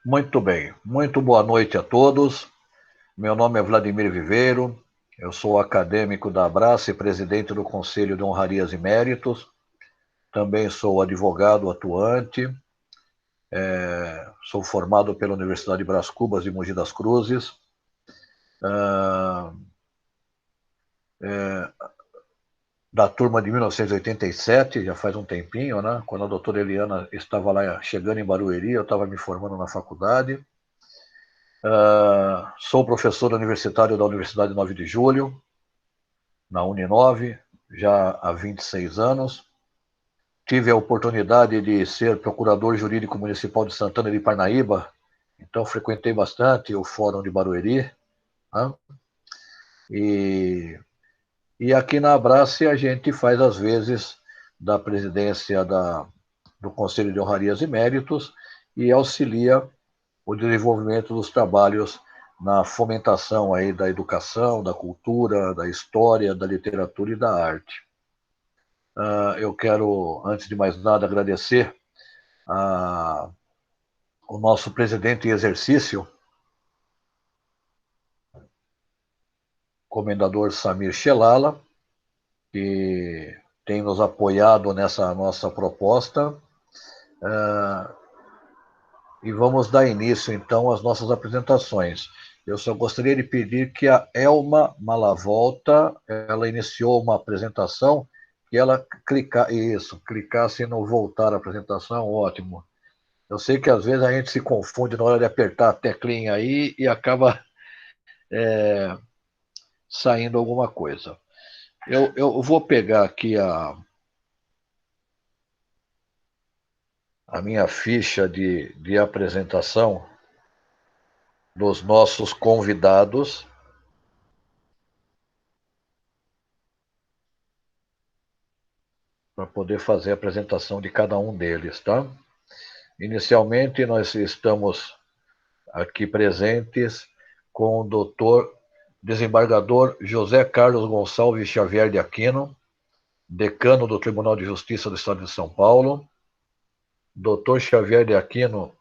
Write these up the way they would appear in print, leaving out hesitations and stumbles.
Muito bem, muito boa noite a todos. Meu nome é Vladimir Viveiro, eu sou acadêmico da Abrace e presidente do Conselho de Honrarias e Méritos. Também sou advogado atuante, sou formado pela Universidade de Brás Cubas de Mogi das Cruzes. Da turma de 1987, já faz um tempinho, né? Quando a doutora Eliana estava lá chegando em Barueri, eu estava me formando na faculdade. Sou professor universitário da Universidade 9 de Julho, na Uninove, já há 26 anos. Tive a oportunidade de ser procurador jurídico municipal de Santana de Parnaíba, então frequentei bastante o Fórum de Barueri. Né? E aqui na Abrace a gente faz, às vezes, da presidência do Conselho de Honrarias e Méritos e auxilia o desenvolvimento dos trabalhos na fomentação aí da educação, da cultura, da história, da literatura e da arte. Eu quero, antes de mais nada, agradecer o nosso presidente em exercício, comendador Samir Shelala, que tem nos apoiado nessa nossa proposta. E vamos dar início, então, às nossas apresentações. Eu só gostaria de pedir que a Elma Malavolta, ela iniciou uma apresentação, que ela clicasse no voltar à apresentação, ótimo. Eu sei que às vezes a gente se confunde na hora de apertar a teclinha aí e acaba saindo alguma coisa. Eu vou pegar aqui a minha ficha de apresentação dos nossos convidados para poder fazer a apresentação de cada um deles, tá? Inicialmente, nós estamos aqui presentes com o doutor desembargador José Carlos Gonçalves Xavier de Aquino, decano do Tribunal de Justiça do Estado de São Paulo. Dr. Xavier de Aquino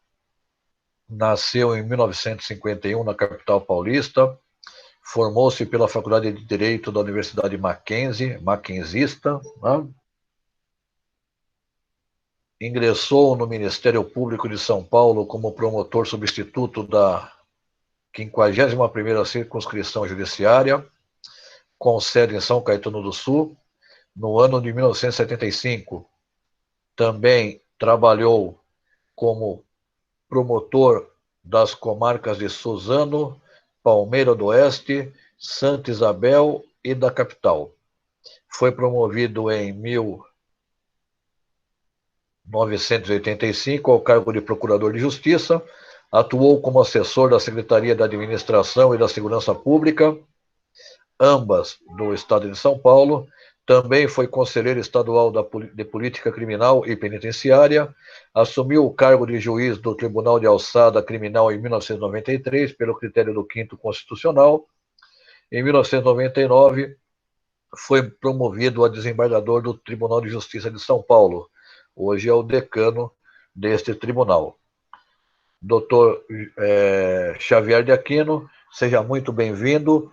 nasceu em 1951 na capital paulista, formou-se pela Faculdade de Direito da Universidade Mackenzie, mackenzista, né? Ingressou no Ministério Público de São Paulo como promotor substituto da 51ª Circunscrição Judiciária, com sede em São Caetano do Sul, no ano de 1975. Também trabalhou como promotor das comarcas de Suzano, Palmeira do Oeste, Santa Isabel e da capital. Foi promovido em 1985 ao cargo de Procurador de Justiça, atuou como assessor da Secretaria da Administração e da Segurança Pública, ambas do Estado de São Paulo. Também foi conselheiro estadual de Política Criminal e Penitenciária, assumiu o cargo de juiz do Tribunal de Alçada Criminal em 1993, pelo critério do 5º Constitucional. Em 1999, foi promovido a desembargador do Tribunal de Justiça de São Paulo. Hoje é o decano deste tribunal. Doutor Xavier de Aquino, seja muito bem-vindo.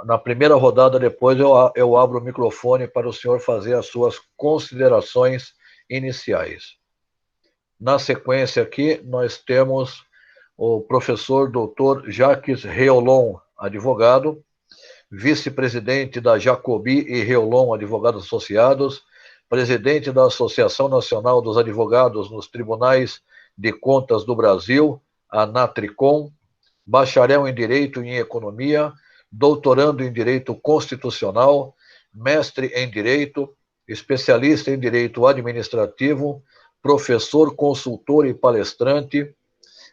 Na primeira rodada, depois eu abro o microfone para o senhor fazer as suas considerações iniciais. Na sequência aqui, nós temos o professor doutor Jacques Reolon, advogado, vice-presidente da Jacobi e Reolon Advogados Associados, presidente da Associação Nacional dos Advogados nos Tribunais de Contas do Brasil, ANATRICOM, bacharel em Direito e em Economia, doutorando em Direito Constitucional, mestre em Direito, especialista em Direito Administrativo, professor, consultor e palestrante,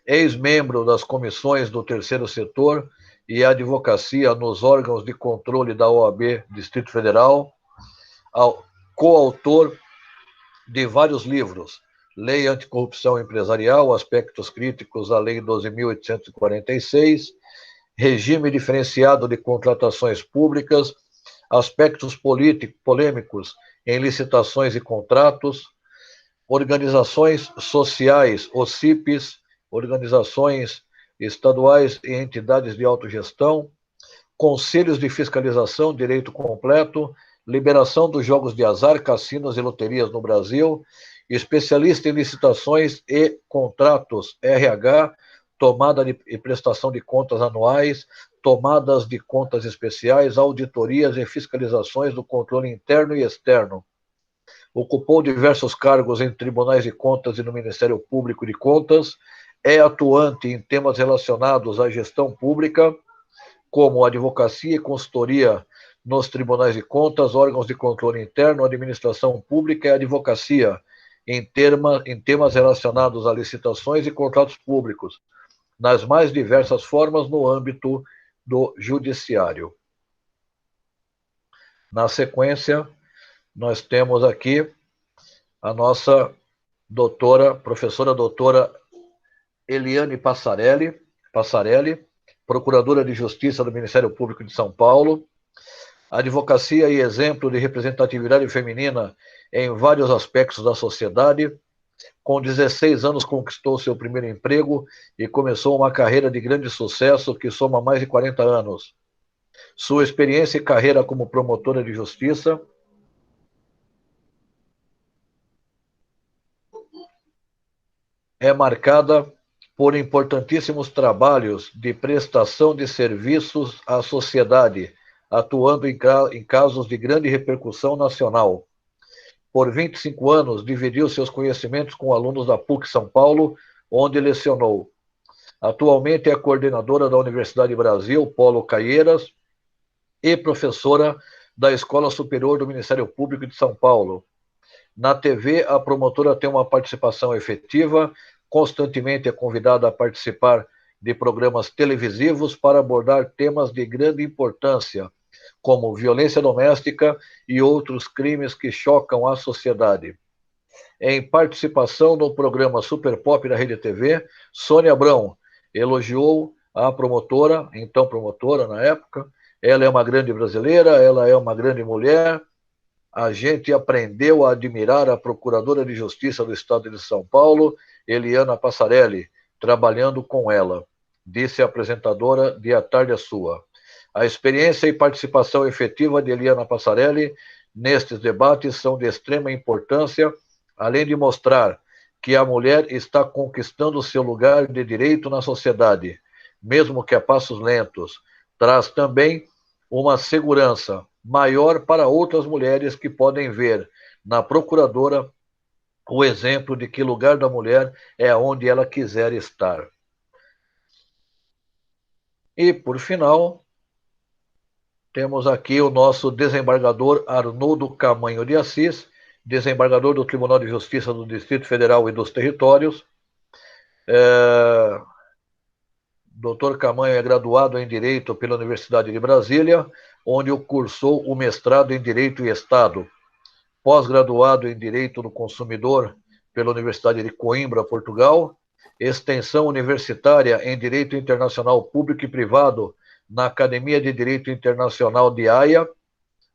ex-membro das comissões do Terceiro Setor e Advocacia nos órgãos de controle da OAB Distrito Federal, coautor de vários livros: Lei Anticorrupção Empresarial, Aspectos Críticos à Lei 12.846, Regime Diferenciado de Contratações Públicas, Aspectos Polêmicos em Licitações e Contratos, Organizações Sociais, OCIPs, organizações estaduais e entidades de autogestão, conselhos de fiscalização, direito completo, liberação dos jogos de azar, cassinos e loterias no Brasil, especialista em licitações e contratos, RH, tomada e prestação de contas anuais, tomadas de contas especiais, auditorias e fiscalizações do controle interno e externo. Ocupou diversos cargos em tribunais de contas e no Ministério Público de Contas, é atuante em temas relacionados à gestão pública, como advocacia e consultoria nos tribunais de contas, órgãos de controle interno, administração pública e advocacia, em temas relacionados a licitações e contratos públicos, nas mais diversas formas no âmbito do judiciário. Na sequência, nós temos aqui a nossa professora doutora Eliane Passarelli, procuradora de Justiça do Ministério Público de São Paulo, advocacia e exemplo de representatividade feminina em vários aspectos da sociedade. Com 16 anos conquistou seu primeiro emprego e começou uma carreira de grande sucesso que soma mais de 40 anos. Sua experiência e carreira como promotora de justiça é marcada por importantíssimos trabalhos de prestação de serviços à sociedade, atuando em casos de grande repercussão nacional. Por 25 anos, dividiu seus conhecimentos com alunos da PUC São Paulo, onde lecionou. Atualmente é coordenadora da Universidade Brasil, Polo Caieiras, e professora da Escola Superior do Ministério Público de São Paulo. Na TV, a promotora tem uma participação efetiva, constantemente é convidada a participar de programas televisivos para abordar temas de grande importância, como violência doméstica e outros crimes que chocam a sociedade. Em participação no programa Super Pop da Rede TV, Sônia Abrão elogiou a promotora, então promotora na época. Ela é uma grande brasileira, ela é uma grande mulher. A gente aprendeu a admirar a Procuradora de Justiça do Estado de São Paulo, Eliane Passarelli, trabalhando com ela, disse a apresentadora de A Tarde é Sua. A experiência e participação efetiva de Eliane Passarelli nestes debates são de extrema importância, além de mostrar que a mulher está conquistando seu lugar de direito na sociedade, mesmo que a passos lentos. Traz também uma segurança maior para outras mulheres que podem ver na procuradora o exemplo de que lugar da mulher é onde ela quiser estar. E, por final, temos aqui o nosso desembargador Arnoldo Camanho de Assis, desembargador do Tribunal de Justiça do Distrito Federal e dos Territórios. Dr. Camanho é graduado em Direito pela Universidade de Brasília, onde cursou o mestrado em Direito e Estado. Pós-graduado em Direito do Consumidor pela Universidade de Coimbra, Portugal. Extensão universitária em Direito Internacional Público e Privado na Academia de Direito Internacional de Haia,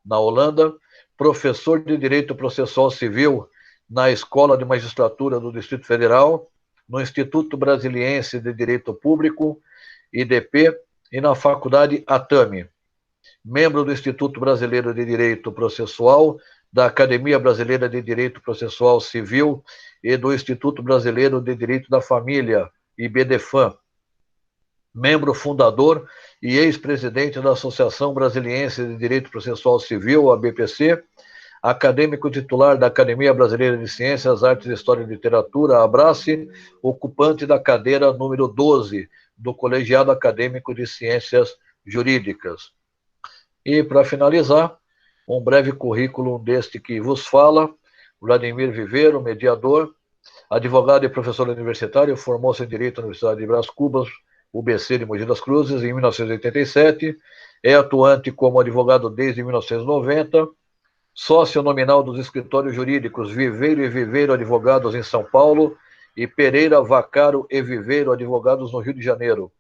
na Holanda. Professor de Direito Processual Civil na Escola de Magistratura do Distrito Federal, no Instituto Brasiliense de Direito Público, IDP, e na Faculdade ATAMI. Membro do Instituto Brasileiro de Direito Processual, da Academia Brasileira de Direito Processual Civil e do Instituto Brasileiro de Direito da Família, IBDFAM. Membro fundador e ex-presidente da Associação Brasiliense de Direito Processual Civil, ABPC, acadêmico titular da Academia Brasileira de Ciências, Artes, História e Literatura, ABRACE, ocupante da cadeira número 12 do Colegiado Acadêmico de Ciências Jurídicas. E, para finalizar, um breve currículo deste que vos fala, Vladimir Viveiro, mediador, advogado e professor universitário, formou-se em Direito na Universidade de Brás Cubas, UBC de Mogi das Cruzes, em 1987, é atuante como advogado desde 1990, sócio nominal dos escritórios jurídicos Viveiro e Viveiro Advogados em São Paulo e Pereira, Vaccaro e Viveiro Advogados no Rio de Janeiro.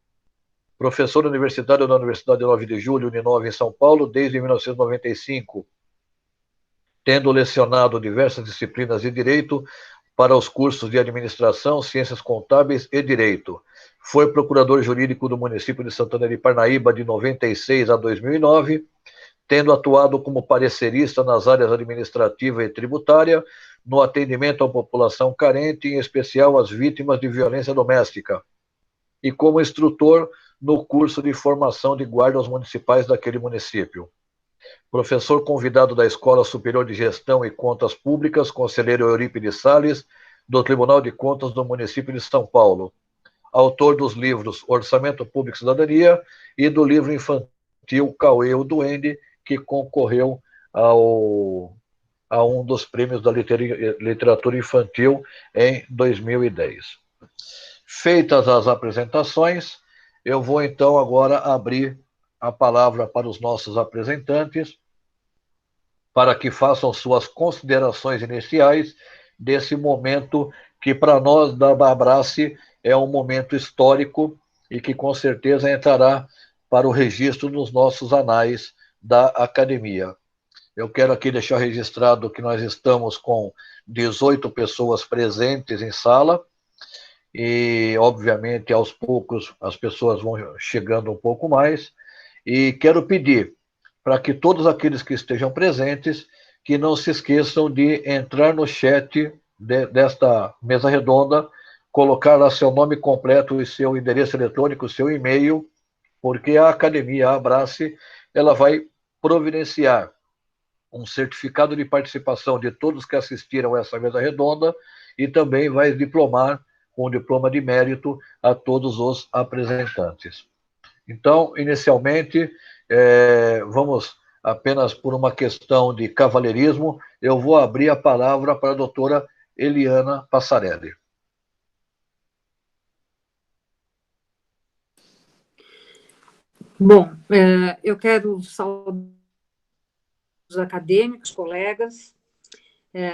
Professor universitário da Universidade 9 de Julho, Uninove, em São Paulo, desde 1995, tendo lecionado diversas disciplinas de direito, para os cursos de Administração, Ciências Contábeis e Direito. Foi procurador jurídico do município de Santana de Parnaíba de 96 a 2009, tendo atuado como parecerista nas áreas administrativa e tributária, no atendimento à população carente, em especial às vítimas de violência doméstica, e como instrutor no curso de formação de guardas municipais daquele município. Professor convidado da Escola Superior de Gestão e Contas Públicas, conselheiro Eurípides Salles, do Tribunal de Contas do município de São Paulo. Autor dos livros Orçamento Público e Cidadania e do livro infantil Cauê o Duende, que concorreu a um dos prêmios da literatura infantil em 2010. Feitas as apresentações, eu vou então agora abrir a palavra para os nossos apresentantes, para que façam suas considerações iniciais desse momento que, para nós da Abrace, é um momento histórico e que, com certeza, entrará para o registro nos nossos anais da academia. Eu quero aqui deixar registrado que nós estamos com 18 pessoas presentes em sala e, obviamente, aos poucos as pessoas vão chegando um pouco mais. E quero pedir para que todos aqueles que estejam presentes, que não se esqueçam de entrar no chat desta mesa redonda, colocar lá seu nome completo e seu endereço eletrônico, seu e-mail, porque a Academia Abrace, ela vai providenciar um certificado de participação de todos que assistiram a essa mesa redonda e também vai diplomar com um diploma de mérito a todos os apresentantes. Então, inicialmente, vamos apenas por uma questão de cavalheirismo, eu vou abrir a palavra para a doutora Eliana Passarelli. Bom, eu quero saudar os acadêmicos, colegas,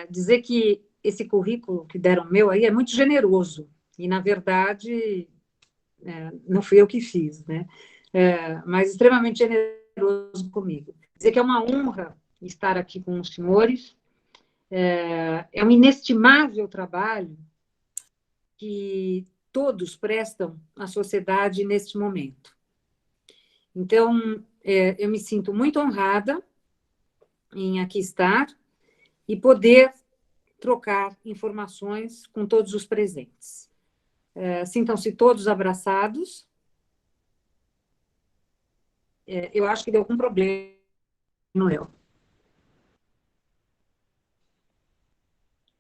dizer que esse currículo que deram meu aí é muito generoso, e, na verdade, não fui eu que fiz, né? Mas extremamente generoso comigo. Dizer que é uma honra estar aqui com os senhores, é um inestimável trabalho que todos prestam à sociedade neste momento. Então, eu me sinto muito honrada em aqui estar e poder trocar informações com todos os presentes. Sintam-se todos abraçados. Eu acho que deu algum problema, Noel.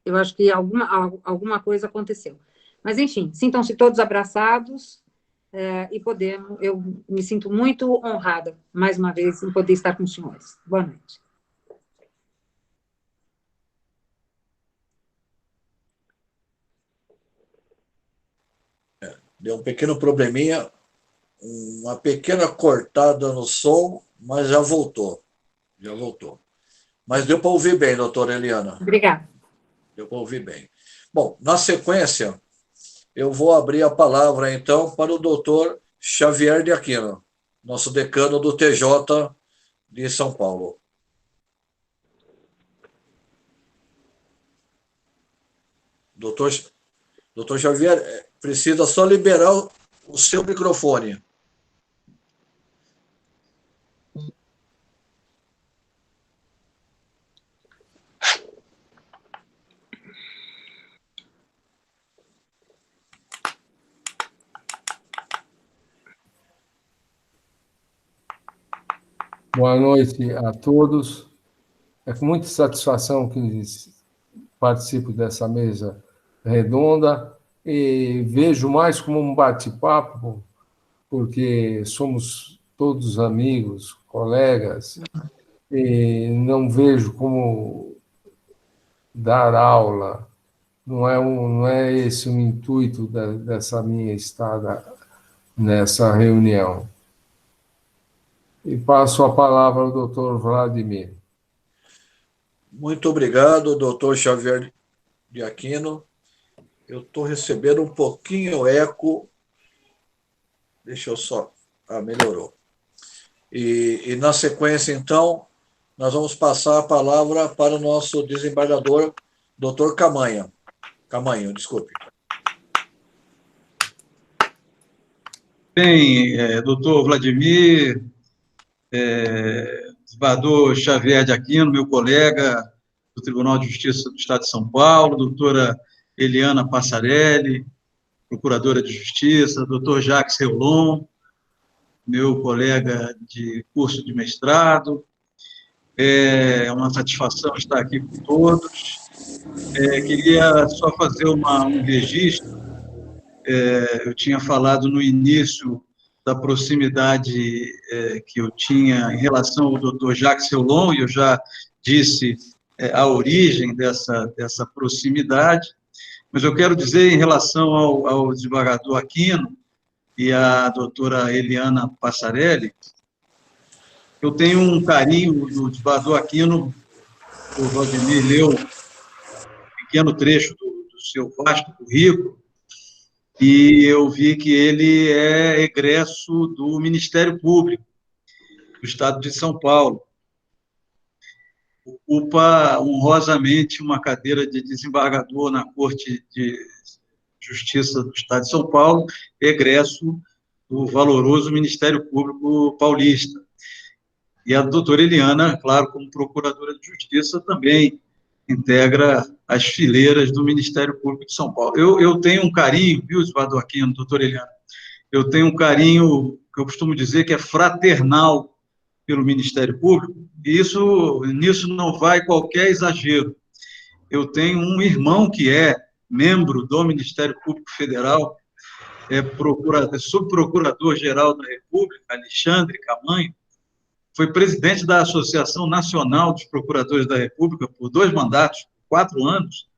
Eu acho que alguma coisa aconteceu. Mas, enfim, sintam-se todos abraçados e podemos. Eu me sinto muito honrada, mais uma vez, em poder estar com os senhores. Boa noite. Deu um pequeno probleminha, uma pequena cortada no som, mas já voltou. Já voltou. Mas deu para ouvir bem, doutora Eliana. Obrigada. Deu para ouvir bem. Bom, na sequência, eu vou abrir a palavra, então, para o doutor Xavier de Aquino, nosso decano do TJ de São Paulo. Doutor Xavier, precisa só liberar o seu microfone. Boa noite a todos. É com muita satisfação que participo dessa mesa redonda e vejo mais como um bate-papo, porque somos todos amigos, colegas, e não vejo como dar aula. Não é esse o intuito dessa minha estada nessa reunião. E passo a palavra ao doutor Vladimir. Muito obrigado, doutor Xavier de Aquino. Eu estou recebendo um pouquinho eco. Deixa eu só... melhorou. E na sequência, então, nós vamos passar a palavra para o nosso desembargador, doutor Camanha. Camanho, desculpe. Bem, doutor Vladimir, desembargador Xavier de Aquino, meu colega do Tribunal de Justiça do Estado de São Paulo, doutora Eliana Passarelli, procuradora de Justiça, doutor Jacques Reolon, meu colega de curso de mestrado. É uma satisfação estar aqui com todos. Queria só fazer um registro. Eu tinha falado no início da proximidade que eu tinha em relação ao doutor Jacques Reolon, e eu já disse a origem dessa proximidade, mas eu quero dizer em relação ao desembargador Aquino e à doutora Eliana Passarelli, eu tenho um carinho do desembargador Aquino. O Vladimir leu um pequeno trecho do seu vasto currículo, e eu vi que ele é egresso do Ministério Público do Estado de São Paulo. Ocupa honrosamente uma cadeira de desembargador na Corte de Justiça do Estado de São Paulo, egresso do valoroso Ministério Público paulista. E a doutora Eliana, claro, como procuradora de Justiça, também integra as fileiras do Ministério Público de São Paulo. Eu tenho um carinho, viu, desembargador Aquino, doutora Eliana? Eu tenho um carinho que eu costumo dizer que é fraternal pelo Ministério Público, e nisso não vai qualquer exagero. Eu tenho um irmão que é membro do Ministério Público Federal, subprocurador-geral da República, Alexandre Camanho, foi presidente da Associação Nacional dos Procuradores da República por 2 mandatos, 4 anos.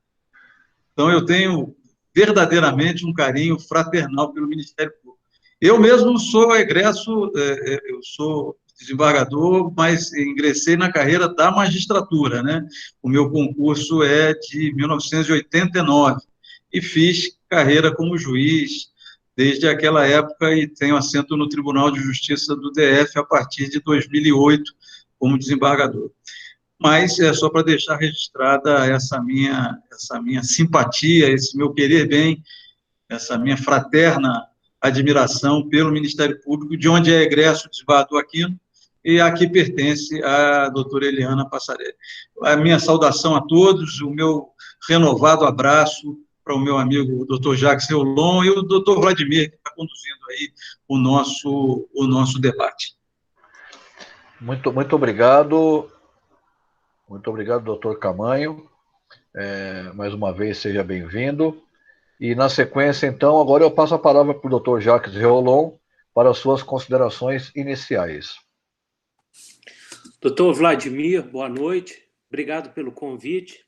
Então, eu tenho verdadeiramente um carinho fraternal pelo Ministério Público. Eu mesmo sou egresso, eu sou desembargador, mas ingressei na carreira da magistratura, né? O meu concurso é de 1989 e fiz carreira como juiz desde aquela época e tenho assento no Tribunal de Justiça do DF a partir de 2008 como desembargador. Mas é só para deixar registrada essa minha simpatia, esse meu querer bem, essa minha fraterna admiração pelo Ministério Público, de onde é egresso o desembargador Aquino, e aqui pertence a doutora Eliana Passarelli. A minha saudação a todos, o meu renovado abraço para o meu amigo doutor Jacques Reolon e o doutor Vladimir, que está conduzindo aí o nosso debate. Muito obrigado. Muito obrigado, doutor Camanho. Mais uma vez, seja bem-vindo. E, na sequência, então, agora eu passo a palavra para o doutor Jacques Reolon para as suas considerações iniciais. Doutor Vladimir, boa noite. Obrigado pelo convite.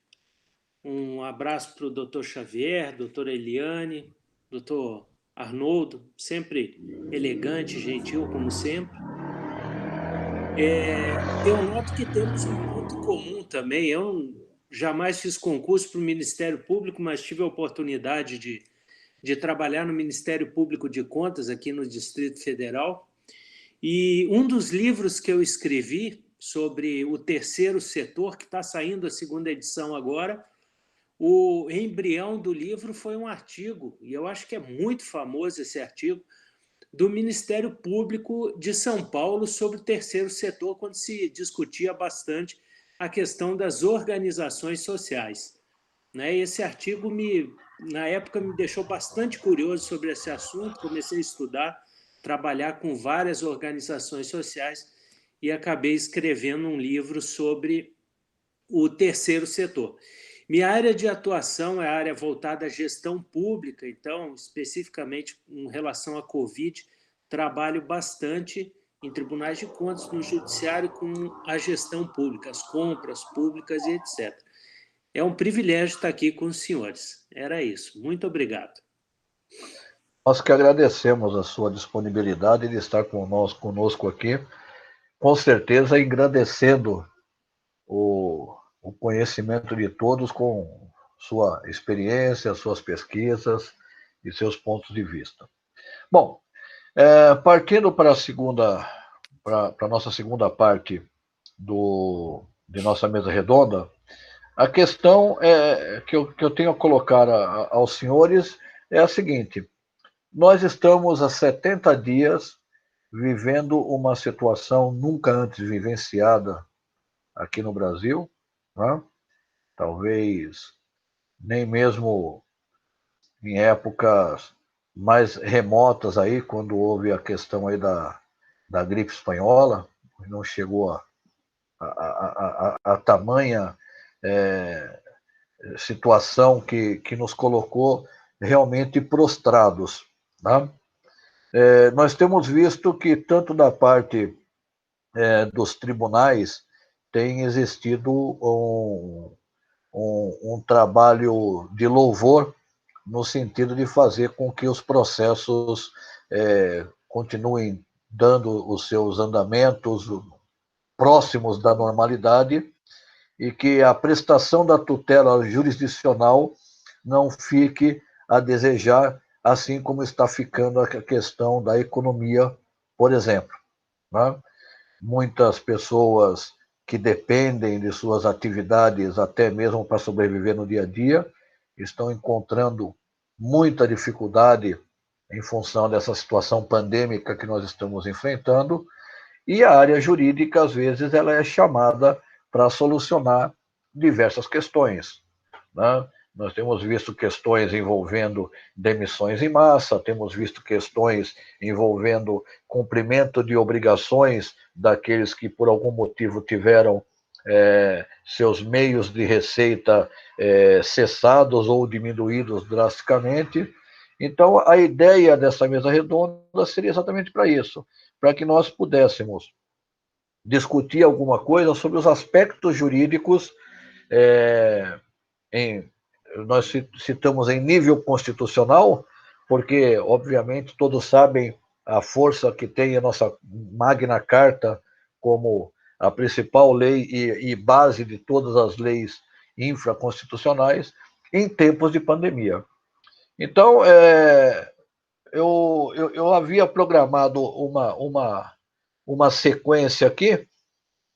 Um abraço para o doutor Xavier, doutora Eliane, doutor Arnoldo, sempre elegante, gentil, como sempre. Eu noto que temos um ponto comum também. Eu jamais fiz concurso para o Ministério Público, mas tive a oportunidade de trabalhar no Ministério Público de Contas, aqui no Distrito Federal. E um dos livros que eu escrevi sobre o terceiro setor, que está saindo a 2ª edição agora, o embrião do livro foi um artigo, e eu acho que é muito famoso esse artigo, do Ministério Público de São Paulo sobre o terceiro setor, quando se discutia bastante a questão das organizações sociais. Esse artigo, na época, me deixou bastante curioso sobre esse assunto, comecei a estudar, trabalhar com várias organizações sociais e acabei escrevendo um livro sobre o terceiro setor. Minha área de atuação é a área voltada à gestão pública, então, especificamente em relação à Covid, trabalho bastante em tribunais de contas, no judiciário, com a gestão pública, as compras públicas e etc. É um privilégio estar aqui com os senhores. Era isso. Muito obrigado. Nós que agradecemos a sua disponibilidade de estar conosco aqui, com certeza engrandecendo o conhecimento de todos com sua experiência, suas pesquisas e seus pontos de vista. Bom, partindo para a nossa segunda parte de nossa mesa redonda, A questão que eu tenho a colocar aos senhores é a seguinte: nós estamos há 70 dias vivendo uma situação nunca antes vivenciada aqui no Brasil, né? Talvez nem mesmo em épocas mais remotas aí, quando houve a questão aí da gripe espanhola, não chegou a tamanha situação que nos colocou realmente prostrados. Tá? Nós temos visto que, tanto da parte dos tribunais, tem existido um trabalho de louvor no sentido de fazer com que os processos continuem dando os seus andamentos próximos da normalidade e que a prestação da tutela jurisdicional não fique a desejar, assim como está ficando a questão da economia, por exemplo. Né? Muitas pessoas que dependem de suas atividades, até mesmo para sobreviver no dia a dia, estão encontrando muita dificuldade em função dessa situação pandêmica que nós estamos enfrentando, e a área jurídica, às vezes, ela é chamada para solucionar diversas questões. Né? Nós temos visto questões envolvendo demissões em massa, temos visto questões envolvendo cumprimento de obrigações daqueles que, por algum motivo, tiveram seus meios de receita cessados ou diminuídos drasticamente. Então, a ideia dessa mesa redonda seria exatamente para isso, para que nós pudéssemos discutir alguma coisa sobre os aspectos jurídicos nós citamos em nível constitucional, porque, obviamente, todos sabem a força que tem a nossa Magna Carta como a principal lei e base de todas as leis infraconstitucionais em tempos de pandemia. Então, eu havia programado uma sequência aqui,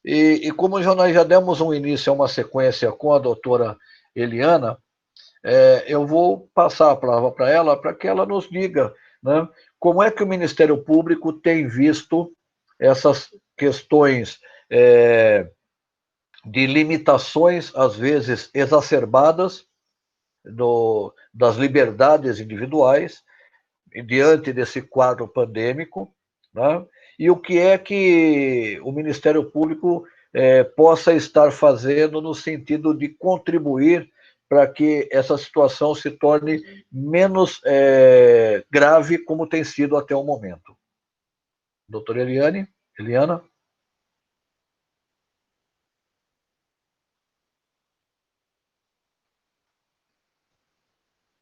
e como nós já demos um início a uma sequência com a doutora Eliana, eu vou passar a palavra para ela, para que ela nos diga, né, como é que o Ministério Público tem visto essas questões de limitações, às vezes exacerbadas, das liberdades individuais, diante desse quadro pandêmico, né, e o que é que o Ministério Público possa estar fazendo no sentido de contribuir para que essa situação se torne menos grave como tem sido até o momento. Doutora Eliana?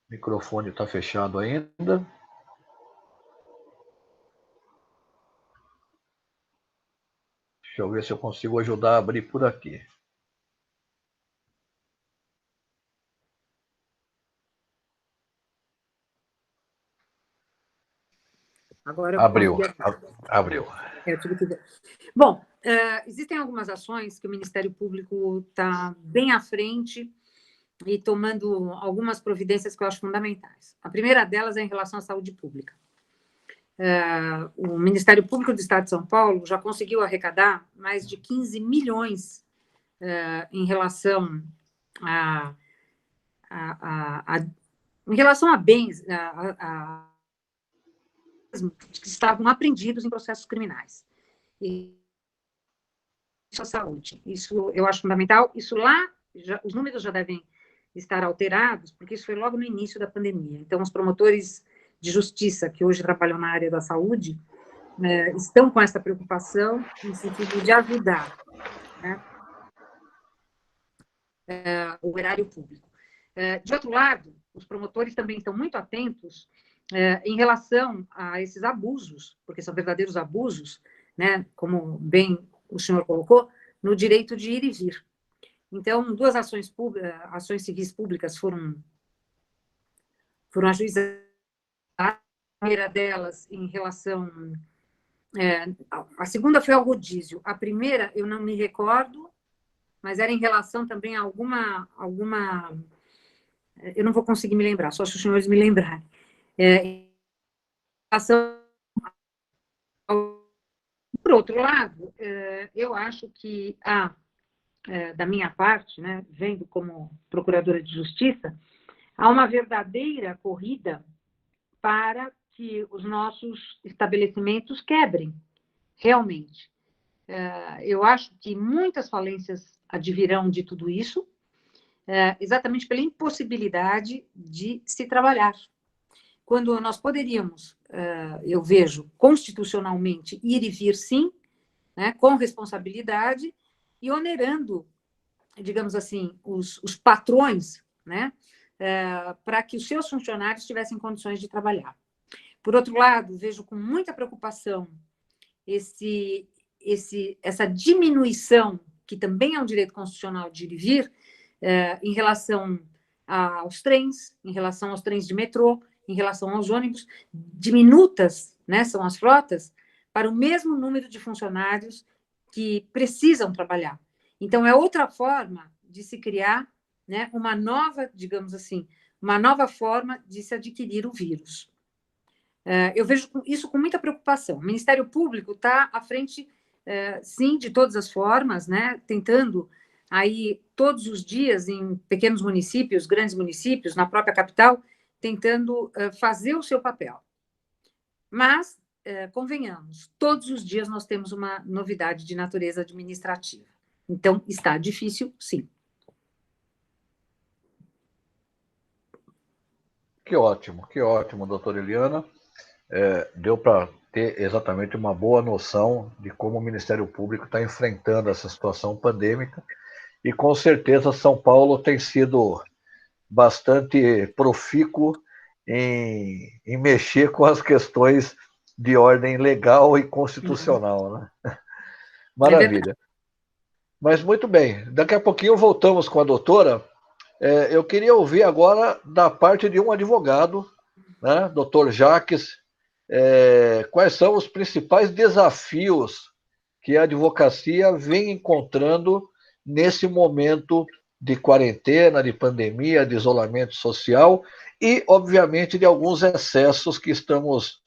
O microfone está fechado ainda. Deixa eu ver se eu consigo ajudar a abrir por aqui. Agora abriu. Bom, existem algumas ações que o Ministério Público está bem à frente e tomando algumas providências que eu acho fundamentais. A primeira delas é em relação à saúde pública. O Ministério Público do Estado de São Paulo já conseguiu arrecadar mais de 15 milhões em relação a bens que estavam apreendidos em processos criminais. E isso a saúde. Isso eu acho fundamental. Isso lá, os números já devem estar alterados, porque isso foi logo no início da pandemia. Então, os promotores de justiça que hoje trabalham na área da saúde estão com essa preocupação no sentido de ajudar, né, o erário público. De outro lado, os promotores também estão muito atentos em relação a esses abusos, porque são verdadeiros abusos, né, como bem o senhor colocou, no direito de ir e vir. Então, duas ações civis públicas foram ajuizadas. A primeira delas em relação... a segunda foi ao rodízio. A primeira, eu não me recordo, mas era em relação também a alguma eu não vou conseguir me lembrar, só se os senhores me lembrarem. Em relação por outro lado, eu acho que da minha parte, né, vendo como procuradora de justiça, há uma verdadeira corrida para que os nossos estabelecimentos quebrem, realmente. Eu acho que muitas falências advirão de tudo isso, exatamente pela impossibilidade de se trabalhar. Quando nós poderíamos, eu vejo, constitucionalmente, ir e vir, sim, né, com responsabilidade e onerando, digamos assim, os patrões, né, para que os seus funcionários tivessem condições de trabalhar. Por outro lado, vejo com muita preocupação essa diminuição, que também é um direito constitucional de ir e vir, em relação aos trens, em relação aos trens de metrô, em relação aos ônibus, diminutas, né, são as frotas, para o mesmo número de funcionários que precisam trabalhar. Então, é outra forma de se criar, né, uma nova, digamos assim, uma nova forma de se adquirir o vírus. Eu vejo isso com muita preocupação. O Ministério Público está à frente, sim, de todas as formas, né, tentando aí todos os dias em pequenos municípios, grandes municípios, na própria capital, tentando fazer o seu papel. Mas, convenhamos, todos os dias nós temos uma novidade de natureza administrativa. Então, está difícil, sim. Que ótimo, doutora Eliana. Deu para ter exatamente uma boa noção de como o Ministério Público está enfrentando essa situação pandêmica. E, com certeza, São Paulo tem sido bastante profícuo em mexer com as questões de ordem legal e constitucional, né? Maravilha. Mas muito bem, daqui a pouquinho voltamos com a doutora. Eu queria ouvir agora da parte de um advogado, né, doutor Jacques, quais são os principais desafios que a advocacia vem encontrando nesse momento de quarentena, de pandemia, de isolamento social e, obviamente, de alguns excessos que estamos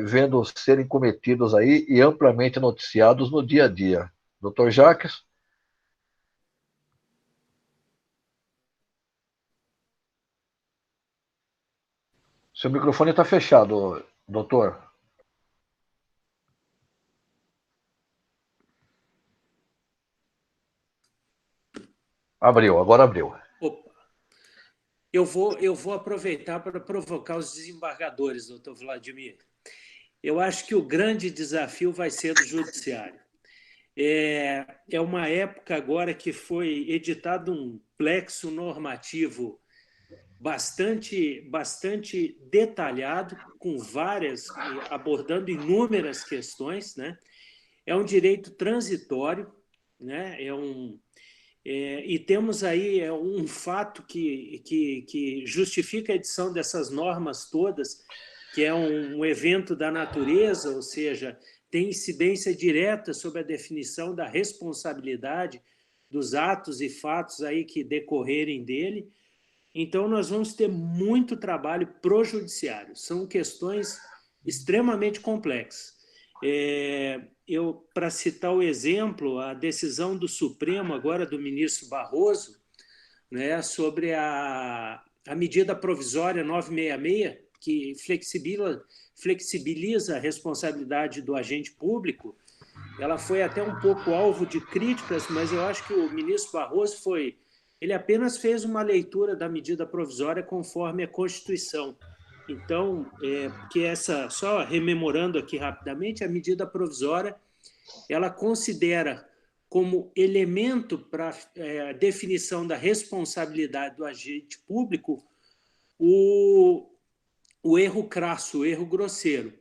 vendo serem cometidos aí e amplamente noticiados no dia a dia. Doutor Jacques? Seu microfone está fechado, doutor. Agora abriu. Opa. Eu vou aproveitar para provocar os desembargadores, doutor Vladimir. Eu acho que o grande desafio vai ser do judiciário. É uma época agora que foi editado um plexo normativo bastante detalhado, com abordando inúmeras questões, né? É um direito transitório, né? E temos aí um fato que justifica a edição dessas normas todas, que é um evento da natureza, ou seja, tem incidência direta sobre a definição da responsabilidade dos atos e fatos aí que decorrerem dele. Então, nós vamos ter muito trabalho pro judiciário. São questões extremamente complexas. Para citar o exemplo, a decisão do Supremo, agora do ministro Barroso, né, sobre a medida provisória 966, que flexibiliza a responsabilidade do agente público, ela foi até um pouco alvo de críticas, mas eu acho que o ministro Barroso ele apenas fez uma leitura da medida provisória conforme a Constituição. Então, só rememorando aqui rapidamente, a medida provisória, ela considera como elemento para a definição da responsabilidade do agente público o erro crasso, o erro grosseiro.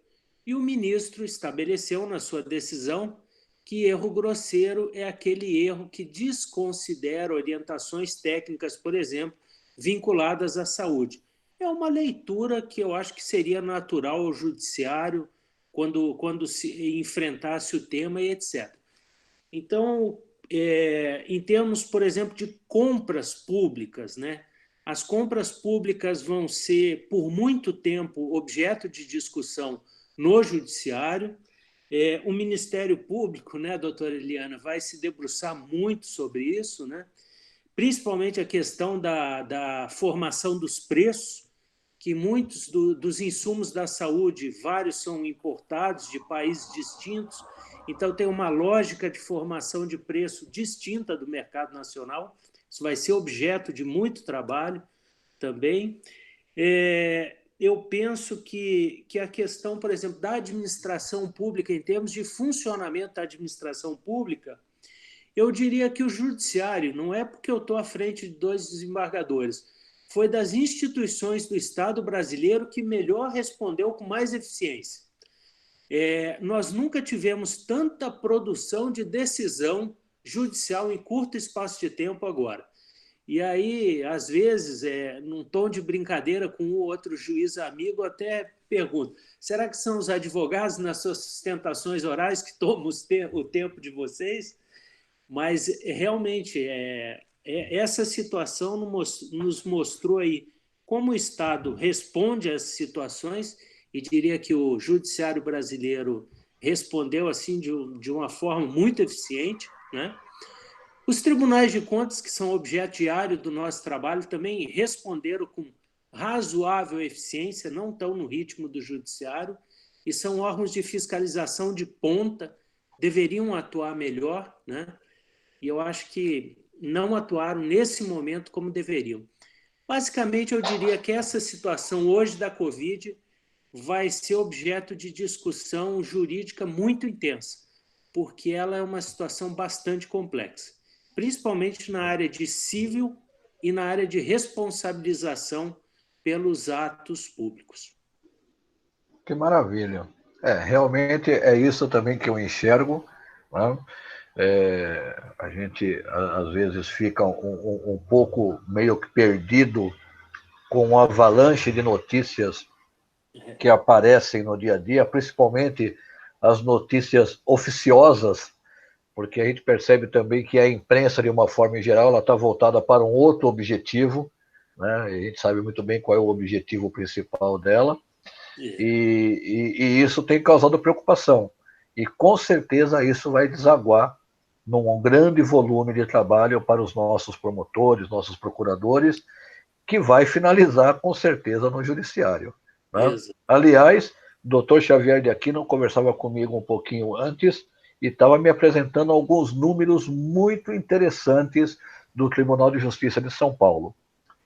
E o ministro estabeleceu na sua decisão que erro grosseiro é aquele erro que desconsidera orientações técnicas, por exemplo, vinculadas à saúde. É uma leitura que eu acho que seria natural ao judiciário quando se enfrentasse o tema e etc. Então, em termos, por exemplo, de compras públicas, né? As compras públicas vão ser, por muito tempo, objeto de discussão no Judiciário. O Ministério Público, né, doutora Eliana, vai se debruçar muito sobre isso, né? Principalmente a questão da formação dos preços, que muitos dos insumos da saúde, vários são importados de países distintos, então tem uma lógica de formação de preço distinta do mercado nacional. Isso vai ser objeto de muito trabalho também. Eu penso que a questão, por exemplo, da administração pública, em termos de funcionamento da administração pública, eu diria que o judiciário, não é porque eu estou à frente de 2 desembargadores, foi das instituições do Estado brasileiro que melhor respondeu com mais eficiência. Nós nunca tivemos tanta produção de decisão judicial em curto espaço de tempo agora. E aí, às vezes, num tom de brincadeira com um ou outro juiz amigo, até pergunto, será que são os advogados nas suas sustentações orais que tomam o tempo de vocês? Mas, realmente, essa situação nos mostrou aí como o Estado responde às situações, e diria que o judiciário brasileiro respondeu assim de uma forma muito eficiente, né? Os tribunais de contas, que são objeto diário do nosso trabalho, também responderam com razoável eficiência, não estão no ritmo do judiciário, e são órgãos de fiscalização de ponta, deveriam atuar melhor, né? E eu acho que não atuaram nesse momento como deveriam. Basicamente, eu diria que essa situação hoje da Covid vai ser objeto de discussão jurídica muito intensa, porque ela é uma situação bastante complexa, principalmente na área de civil e na área de responsabilização pelos atos públicos. Que maravilha. Realmente é isso também que eu enxergo, né? A gente, às vezes, fica um pouco meio que perdido com uma avalanche de notícias que aparecem no dia a dia, principalmente as notícias oficiosas, porque a gente percebe também que a imprensa, de uma forma em geral, ela está voltada para um outro objetivo, né? E a gente sabe muito bem qual é o objetivo principal dela, e isso tem causado preocupação. E, com certeza, isso vai desaguar num grande volume de trabalho para os nossos promotores, nossos procuradores, que vai finalizar, com certeza, no judiciário, né? Aliás, o doutor Xavier de Aquino conversava comigo um pouquinho antes e estava me apresentando alguns números muito interessantes do Tribunal de Justiça de São Paulo.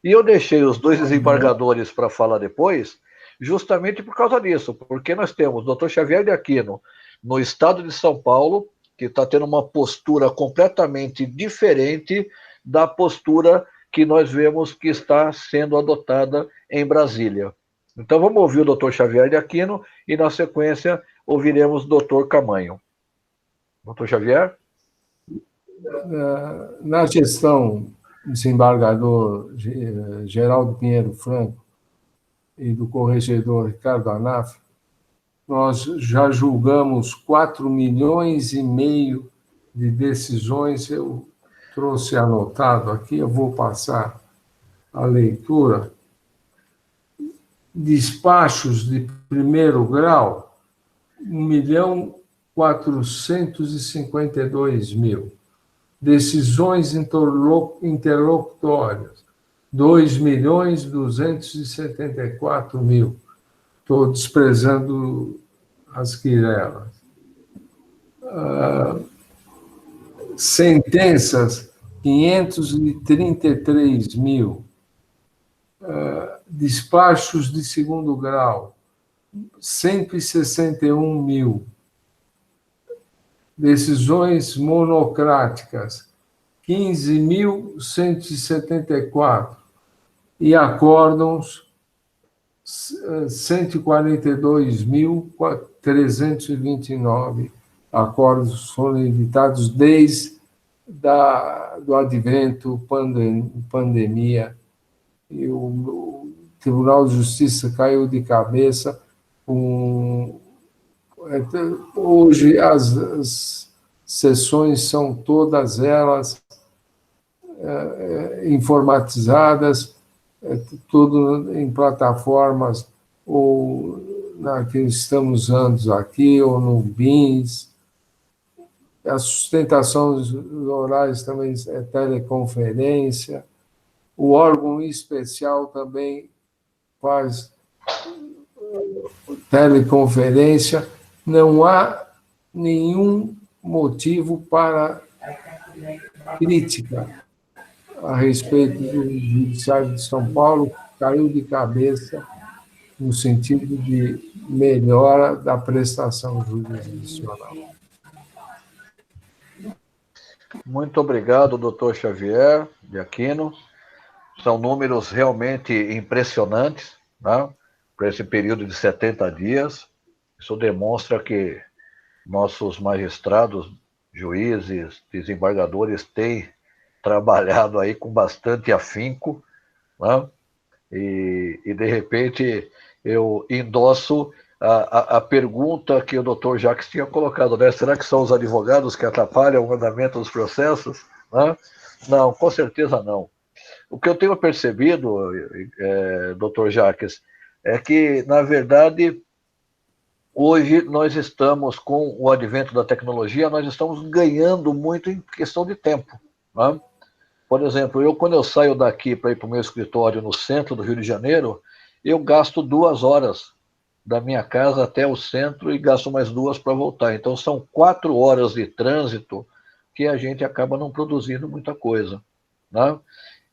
E eu deixei os 2 desembargadores para falar depois, justamente por causa disso, porque nós temos o doutor Xavier de Aquino no estado de São Paulo, que está tendo uma postura completamente diferente da postura que nós vemos que está sendo adotada em Brasília. Então, vamos ouvir o doutor Xavier de Aquino e, na sequência, ouviremos o doutor Camanho. Doutor Xavier? Na gestão do desembargador Geraldo Pinheiro Franco e do corregedor Ricardo Anaf, nós já julgamos 4,5 milhões de decisões. Eu trouxe anotado aqui, eu vou passar a leitura. Despachos de primeiro grau, 1.452.000. Decisões interlocutórias, 2.274.000. Estou desprezando as querelas. Sentenças, 533.000. Despachos de segundo grau, 161.000. Decisões monocráticas, 15.174. E acórdãos, 142.329 acordos foram editados desde do advento pandemia, e o Tribunal de Justiça caiu de cabeça. Hoje, sessões são todas elas informatizadas, tudo em plataformas, ou na que estamos usando aqui, ou no BINS. A sustentação orais também é teleconferência. O órgão especial também faz teleconferência. Não há nenhum motivo para crítica a respeito do Judiciário de São Paulo, caiu de cabeça no sentido de melhora da prestação jurisdicional. Muito obrigado, doutor Xavier de Aquino. São números realmente impressionantes, né, para esse período de 70 dias. Isso demonstra que nossos magistrados, juízes, desembargadores têm trabalhado aí com bastante afinco, né? E de repente, eu endosso a pergunta que o doutor Jacques tinha colocado, né? Será que são os advogados que atrapalham o andamento dos processos? Né? Não, com certeza não. O que eu tenho percebido, doutor Jacques, é que, na verdade, hoje nós estamos, com o advento da tecnologia, nós estamos ganhando muito em questão de tempo. Né? Por exemplo, quando eu saio daqui para ir para o meu escritório no centro do Rio de Janeiro, eu gasto 2 horas da minha casa até o centro e gasto mais 2 para voltar. Então, são 4 horas de trânsito que a gente acaba não produzindo muita coisa. Né?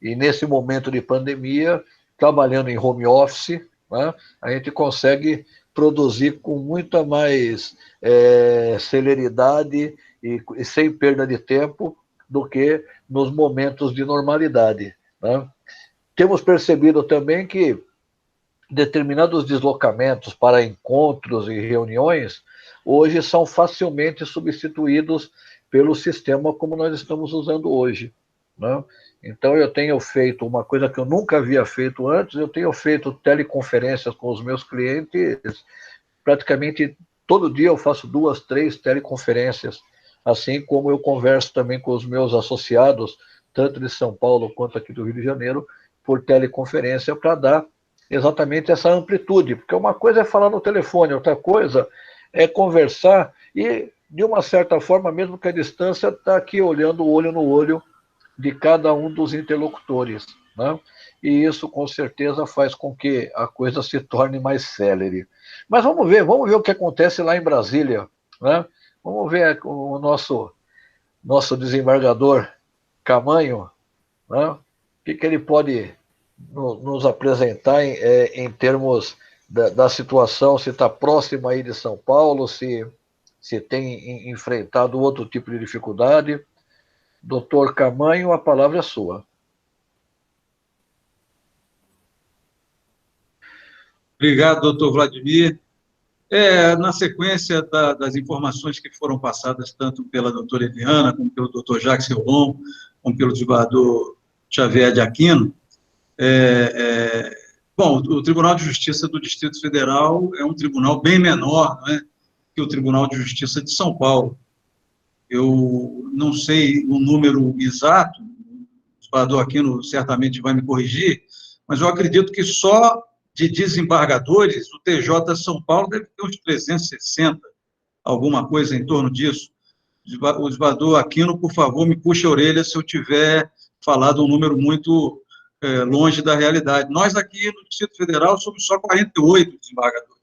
E nesse momento de pandemia, trabalhando em home office, né, a gente consegue produzir com muita mais celeridade e sem perda de tempo do que nos momentos de normalidade. Né? Temos percebido também que determinados deslocamentos para encontros e reuniões hoje são facilmente substituídos pelo sistema como nós estamos usando hoje. Né? Então, eu tenho feito uma coisa que eu nunca havia feito antes, eu tenho feito teleconferências com os meus clientes, praticamente todo dia eu faço 2, 3 teleconferências, assim como eu converso também com os meus associados, tanto de São Paulo quanto aqui do Rio de Janeiro, por teleconferência, para dar exatamente essa amplitude, porque uma coisa é falar no telefone, outra coisa é conversar e, de uma certa forma, mesmo que a distância, está aqui olhando o olho no olho de cada um dos interlocutores. Né? E isso, com certeza, faz com que a coisa se torne mais célere. Mas vamos ver o que acontece lá em Brasília. Né? Vamos ver o nosso desembargador Camanho, né? O que ele pode nos apresentar em termos da situação, se está próximo aí de São Paulo, se tem enfrentado outro tipo de dificuldade. Doutor Camanho, a palavra é sua. Obrigado, doutor Vladimir. Na sequência das informações que foram passadas tanto pela doutora Eliana, como pelo doutor Jacques Reulon, como pelo desembargador Xavier de Aquino, bom, o Tribunal de Justiça do Distrito Federal é um tribunal bem menor, não é, que o Tribunal de Justiça de São Paulo. Eu não sei o número exato, o desembargador Aquino certamente vai me corrigir, mas eu acredito que só de desembargadores, o TJ São Paulo deve ter uns 360, alguma coisa em torno disso. O desembargador Aquino, por favor, me puxe a orelha se eu tiver falado um número muito longe da realidade. Nós aqui no Distrito Federal somos só 48 desembargadores.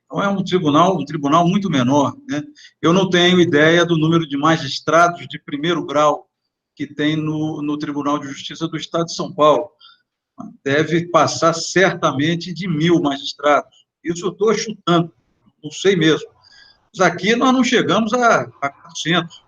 Então, é um tribunal muito menor. Né? Eu não tenho ideia do número de magistrados de primeiro grau que tem no Tribunal de Justiça do Estado de São Paulo. Deve passar certamente de 1.000 magistrados. Isso eu estou chutando, não sei mesmo. Mas aqui nós não chegamos a 400,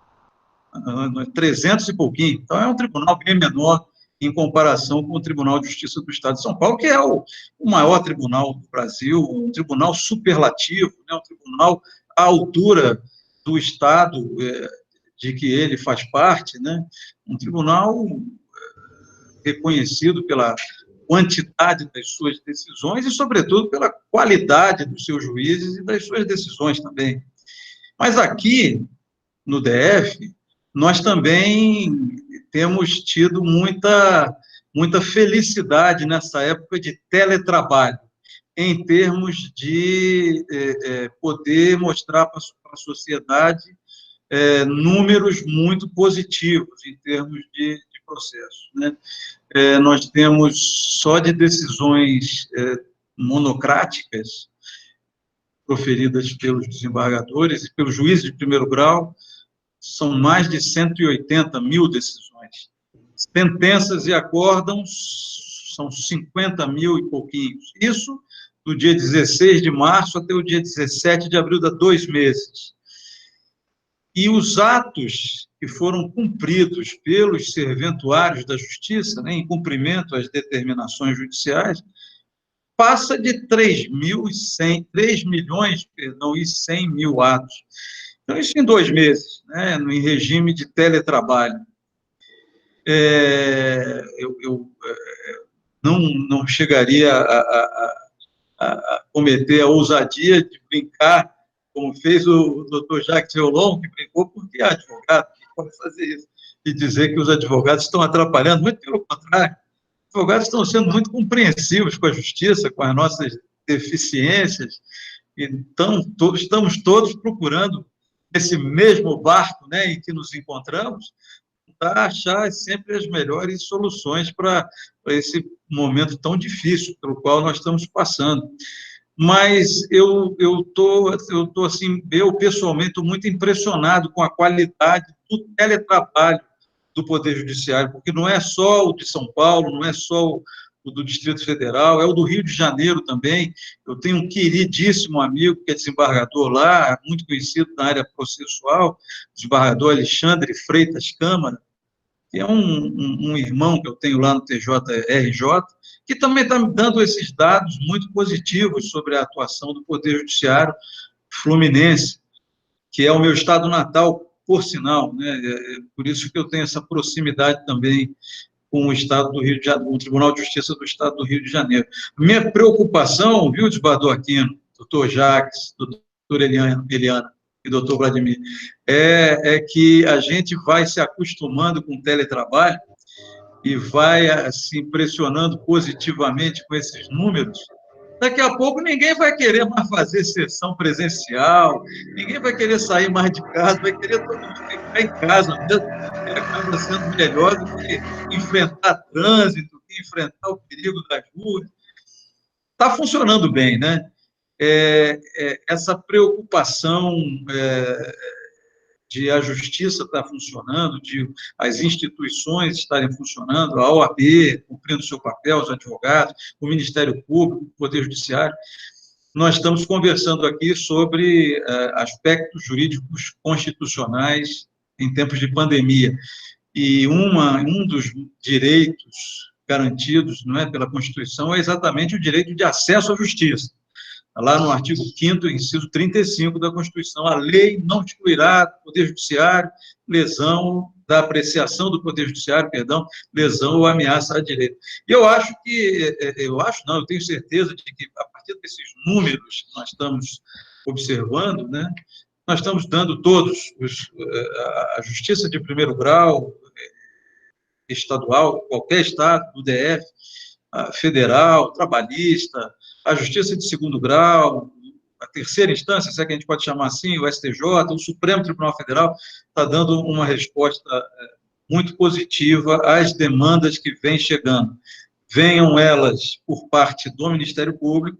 300 e pouquinho. Então, é um tribunal bem menor em comparação com o Tribunal de Justiça do Estado de São Paulo, que é o maior tribunal do Brasil, um tribunal superlativo, né, um tribunal à altura do Estado de que ele faz parte, né, um tribunal reconhecido pela quantidade das suas decisões e, sobretudo, pela qualidade dos seus juízes e das suas decisões também. Mas aqui, no DF, nós também temos tido muita felicidade nessa época de teletrabalho, em termos de poder mostrar para a sociedade números muito positivos em termos de processo, né? Nós temos só de decisões monocráticas proferidas pelos desembargadores e pelos juízes de primeiro grau, são mais de 180 mil decisões. Sentenças e acórdãos são 50 mil e pouquinhos. Isso do dia 16 de março até o dia 17 de abril, dá 2 meses. E os atos que foram cumpridos pelos serventuários da Justiça, né, em cumprimento às determinações judiciais, passa de 3 milhões e 100 mil atos. Então, isso em 2 meses, né, em regime de teletrabalho. Eu não chegaria a cometer a ousadia de brincar, como fez o doutor Jacques Reolon, que brincou porque é advogado, que pode fazer isso, e dizer que os advogados estão atrapalhando, muito pelo contrário. Os advogados estão sendo muito compreensivos com a justiça, com as nossas deficiências, então estamos todos procurando esse mesmo barco, né, em que nos encontramos, para achar sempre as melhores soluções para esse momento tão difícil pelo qual nós estamos passando. Mas eu pessoalmente estou muito impressionado com a qualidade do teletrabalho do Poder Judiciário, porque não é só o de São Paulo, não é só o do Distrito Federal, é o do Rio de Janeiro também. Eu tenho um queridíssimo amigo que é desembargador lá, muito conhecido na área processual, o desembargador Alexandre Freitas Câmara, que é um irmão que eu tenho lá no TJRJ, que também está me dando esses dados muito positivos sobre a atuação do Poder Judiciário fluminense, que é o meu estado natal, por sinal, né? Por isso que eu tenho essa proximidade também com o Estado do Rio de Janeiro, o Tribunal de Justiça do Estado do Rio de Janeiro. Minha preocupação, viu, desembargador Aquino, doutor Jacques, doutor Eliana e doutor Vladimir, é que a gente vai se acostumando com o teletrabalho e vai se impressionando positivamente com esses números. Daqui a pouco ninguém vai querer mais fazer sessão presencial, ninguém vai querer sair mais de casa, vai querer todo mundo ficar em casa mesmo, que acaba sendo melhor do que enfrentar trânsito, que enfrentar o perigo das ruas. Está funcionando bem, né? Essa preocupação de a justiça estar funcionando, de as instituições estarem funcionando, a OAB cumprindo seu papel, os advogados, o Ministério Público, o Poder Judiciário. Nós estamos conversando aqui sobre aspectos jurídicos constitucionais em tempos de pandemia. E um dos direitos garantidos, não é, pela Constituição é exatamente o direito de acesso à justiça. Lá no artigo 5º, inciso 35 da Constituição, a lei não excluirá do Poder Judiciário lesão da apreciação do Poder Judiciário, lesão ou ameaça à direito. E eu eu tenho certeza de que, a partir desses números que nós estamos observando, né, nós estamos dando todos, a justiça de primeiro grau, estadual, qualquer estado, do DF, federal, trabalhista, a justiça de segundo grau, a terceira instância, se é que a gente pode chamar assim, o STJ, o Supremo Tribunal Federal, está dando uma resposta muito positiva às demandas que vêm chegando. Venham elas por parte do Ministério Público,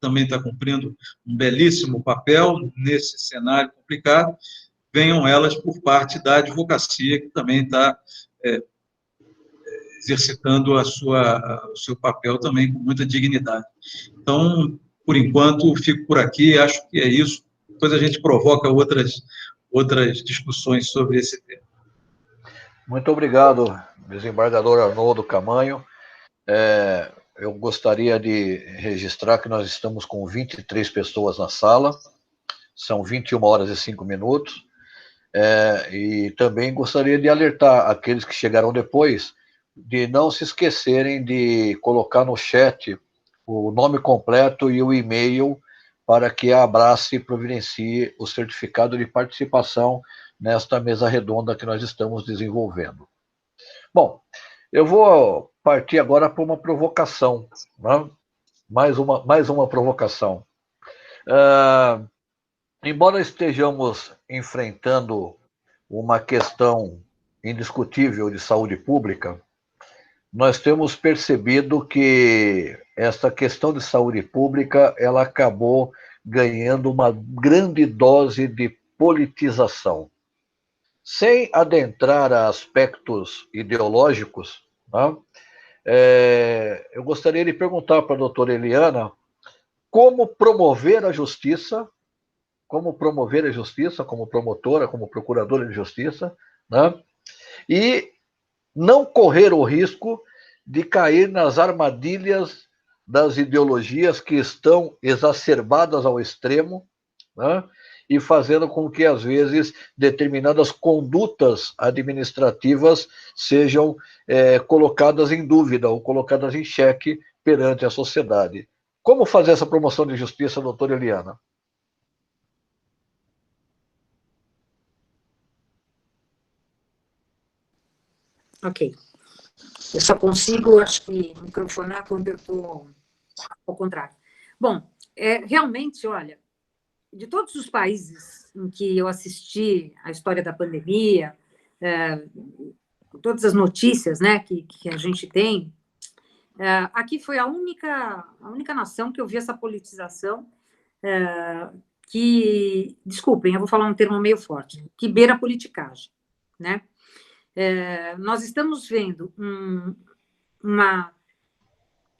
também está cumprindo um belíssimo papel nesse cenário complicado, venham elas por parte da advocacia, que também está exercitando o seu papel também com muita dignidade. Então, por enquanto, fico por aqui, acho que é isso. Depois a gente provoca outras discussões sobre esse tema. Muito obrigado, desembargador Arnoldo Camanho. Eu gostaria de registrar que nós estamos com 23 pessoas na sala, são 21 horas e 5 minutos, e também gostaria de alertar aqueles que chegaram depois de não se esquecerem de colocar no chat o nome completo e o e-mail para que a Abrace providencie o certificado de participação nesta mesa redonda que nós estamos desenvolvendo. Bom, eu vou partir agora para uma provocação, né? mais uma provocação. Embora estejamos enfrentando uma questão indiscutível de saúde pública, nós temos percebido que essa questão de saúde pública ela acabou ganhando uma grande dose de politização. Sem adentrar a aspectos ideológicos, né, eu gostaria de perguntar para a doutora Eliana como promover a justiça, como promotora, como procuradora de justiça, né, e não correr o risco de cair nas armadilhas das ideologias que estão exacerbadas ao extremo, né, e fazendo com que, às vezes, determinadas condutas administrativas sejam colocadas em dúvida ou colocadas em xeque perante a sociedade. Como fazer essa promoção de justiça, doutora Eliana? Ok. Eu só consigo, acho que, microfonar quando eu estou ao contrário. Bom, realmente, olha, de todos os países em que eu assisti a história da pandemia, todas as notícias, né, que a gente tem, aqui foi a única nação que eu vi essa politização que, desculpem, eu vou falar um termo meio forte, que beira a politicagem, né? Nós estamos vendo uma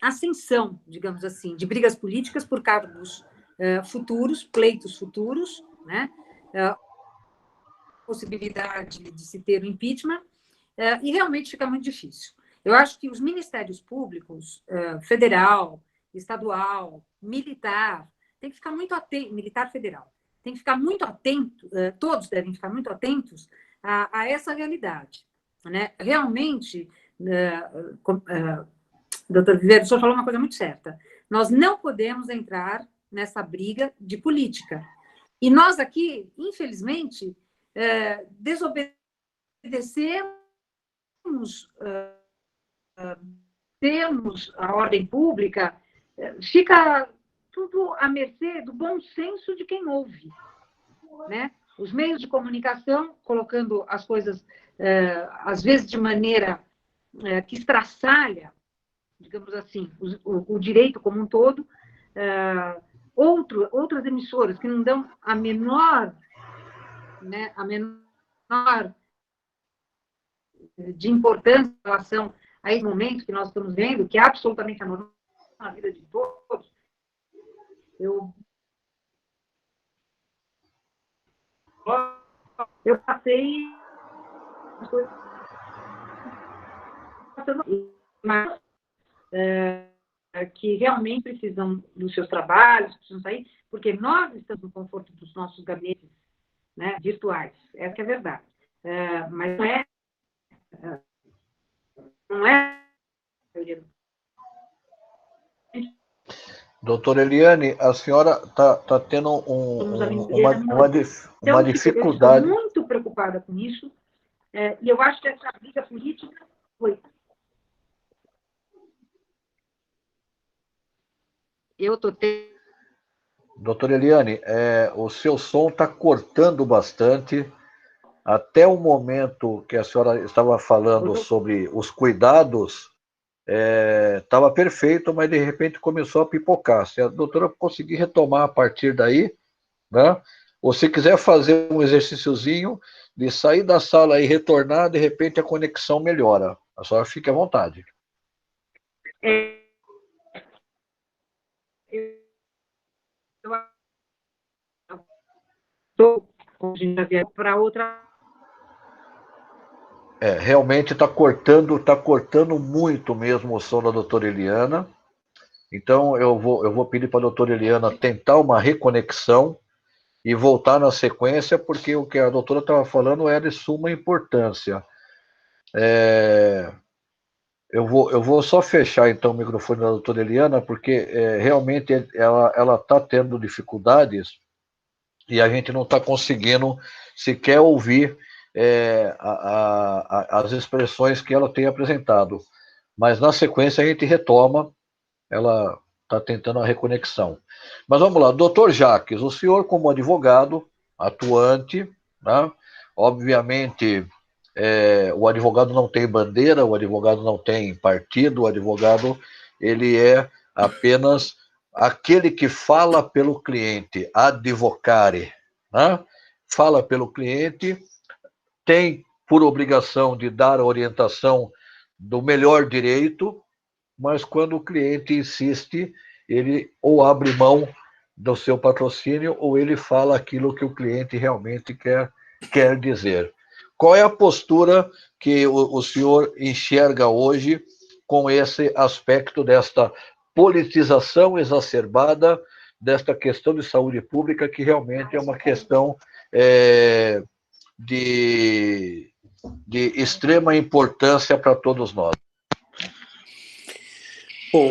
ascensão, digamos assim, de brigas políticas por cargos futuros, pleitos futuros, né? Possibilidade de se ter o impeachment, e realmente fica muito difícil. Eu acho que os ministérios públicos, federal, estadual, militar, tem que ficar muito atento, militar federal, tem que ficar muito atento, todos devem ficar muito atentos a essa realidade, né? Realmente, doutor Viveiro, o senhor falou uma coisa muito certa. Nós não podemos entrar nessa briga de política. E nós aqui, infelizmente, desobedecemos, temos a ordem pública, fica tudo à mercê do bom senso de quem ouve, né? Os meios de comunicação colocando as coisas, às vezes, de maneira que estraçalha, digamos assim, o direito como um todo, outras emissoras que não dão a menor, né, de importância em relação a esse momento que nós estamos vendo, que é absolutamente anormal na vida de todos. Eu passei mas que realmente precisam dos seus trabalhos, precisam sair, porque nós estamos no conforto dos nossos gabinetes, né, virtuais. Essa que é a verdade. Mas não é. Doutora Eliane, a senhora está tendo uma dificuldade. Eu estou muito preocupada com isso, e eu acho que essa briga política foi. Eu estou tendo. Doutora Eliane, o seu som está cortando bastante. Até o momento que a senhora estava falando sobre os cuidados, estava perfeito, mas de repente começou a pipocar. Se a doutora conseguir retomar a partir daí, né? Ou se quiser fazer um exercíciozinho de sair da sala e retornar, de repente a conexão melhora. A senhora fique à vontade. Estou para outra. Realmente está cortando muito mesmo o som da doutora Eliana. Então, eu vou pedir para a doutora Eliana tentar uma reconexão e voltar na sequência, porque o que a doutora estava falando é de suma importância. Eu vou só fechar, então, o microfone da doutora Eliana, porque realmente ela está tendo dificuldades e a gente não está conseguindo sequer ouvir as expressões que ela tem apresentado. Mas, na sequência, a gente retoma, ela está tentando a reconexão. Mas vamos lá, doutor Jacques, o senhor como advogado, atuante, né? Obviamente, o advogado não tem bandeira, o advogado não tem partido, o advogado ele é apenas aquele que fala pelo cliente, advocare, né? Fala pelo cliente, tem por obrigação de dar a orientação do melhor direito, mas quando o cliente insiste, ele ou abre mão do seu patrocínio ou ele fala aquilo que o cliente realmente quer dizer. Qual é a postura que o senhor enxerga hoje com esse aspecto desta politização exacerbada desta questão de saúde pública, que realmente é uma questão de extrema importância para todos nós? Bom,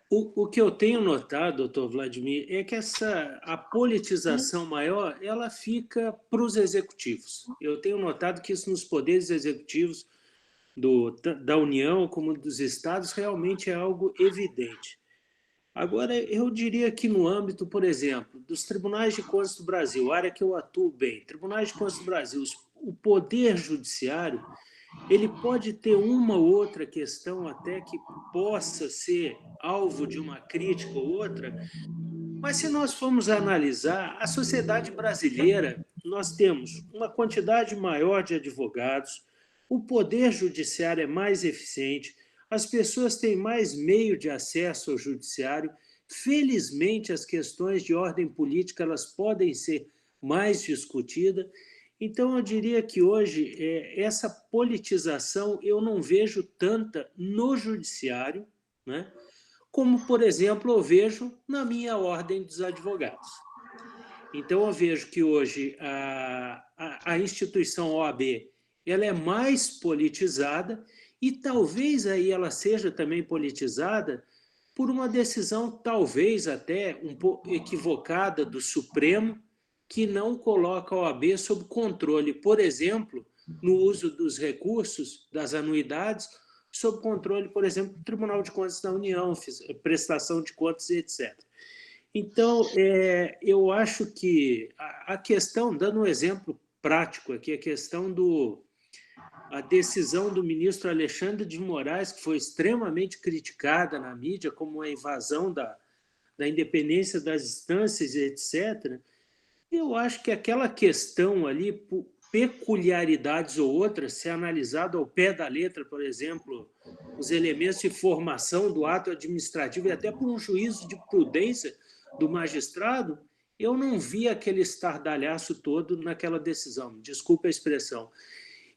o que eu tenho notado, doutor Vladimir, é que a politização maior ela fica para os executivos. Eu tenho notado que isso nos poderes executivos da União como dos estados realmente é algo evidente. Agora, eu diria que no âmbito, por exemplo, dos tribunais de contas do Brasil, área que eu atuo bem, tribunais de contas do Brasil, o poder judiciário, ele pode ter uma ou outra questão até que possa ser alvo de uma crítica ou outra, mas se nós formos analisar, a sociedade brasileira, nós temos uma quantidade maior de advogados, o poder judiciário é mais eficiente, as pessoas têm mais meio de acesso ao judiciário, felizmente as questões de ordem política elas podem ser mais discutidas. Então, eu diria que hoje essa politização eu não vejo tanta no judiciário, né? Como, por exemplo, eu vejo na minha ordem dos advogados. Então, eu vejo que hoje a instituição OAB ela é mais politizada e talvez aí ela seja também politizada por uma decisão talvez até um pouco equivocada do Supremo, que não coloca a OAB sob controle, por exemplo, no uso dos recursos, das anuidades, sob controle, por exemplo, do Tribunal de Contas da União, prestação de contas, etc. Então, eu acho que a questão, dando um exemplo prático aqui, a questão a decisão do ministro Alexandre de Moraes, que foi extremamente criticada na mídia como uma invasão da independência das instâncias, etc., eu acho que aquela questão ali, por peculiaridades ou outras, se analisado ao pé da letra, por exemplo, os elementos de formação do ato administrativo e até por um juízo de prudência do magistrado, eu não vi aquele estardalhaço todo naquela decisão. Desculpe a expressão.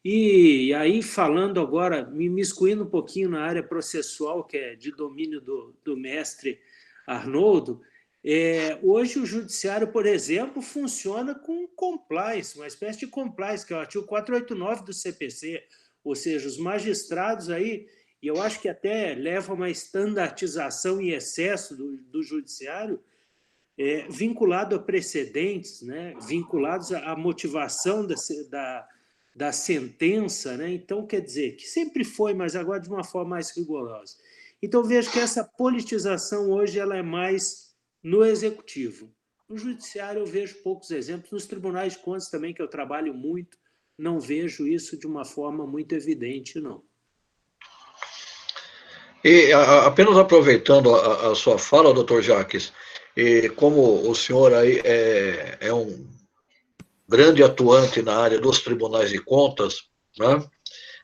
E aí, falando agora, me imiscuindo um pouquinho na área processual, que é de domínio do mestre Arnoldo, hoje o judiciário, por exemplo, funciona com compliance, uma espécie de compliance, que é o artigo 489 do CPC, ou seja, os magistrados aí, e eu acho que até leva a uma estandartização em excesso do judiciário, vinculado a precedentes, né? Vinculados à motivação da sentença, né? Então, quer dizer, que sempre foi, mas agora de uma forma mais rigorosa. Então, vejo que essa politização hoje ela é mais no executivo. No judiciário eu vejo poucos exemplos, nos tribunais de contas também, que eu trabalho muito, não vejo isso de uma forma muito evidente, não. E apenas aproveitando a sua fala, doutor Jacques, e como o senhor aí é um grande atuante na área dos tribunais de contas, né?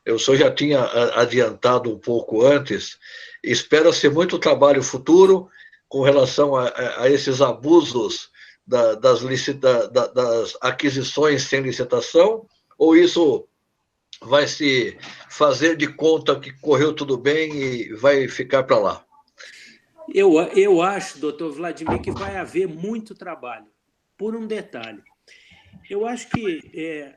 O senhor já tinha adiantado um pouco antes, espera-se muito trabalho futuro com relação a esses abusos das aquisições sem licitação, ou isso vai se fazer de conta que correu tudo bem e vai ficar para lá? Eu acho, doutor Vladimir, que vai haver muito trabalho, por um detalhe. Eu acho que,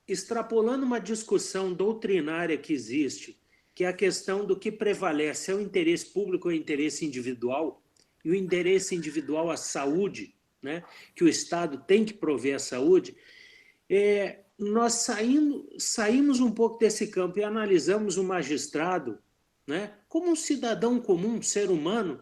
extrapolando uma discussão doutrinária que existe, que é a questão do que prevalece, é o interesse público ou o interesse individual, e o interesse individual à saúde, né, que o Estado tem que prover a saúde, nós saímos um pouco desse campo e analisamos o magistrado, né, como um cidadão comum, um ser humano.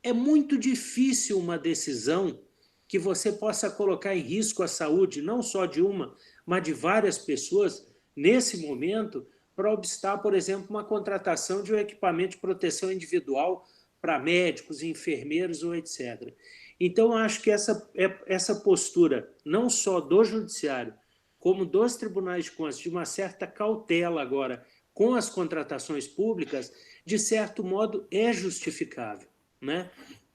É muito difícil uma decisão que você possa colocar em risco a saúde, não só de uma, mas de várias pessoas, nesse momento, para obstar, por exemplo, uma contratação de um equipamento de proteção individual para médicos, enfermeiros ou etc. Então, acho que essa postura, não só do judiciário, como dos tribunais de contas, de uma certa cautela agora com as contratações públicas, de certo modo, é justificável, né?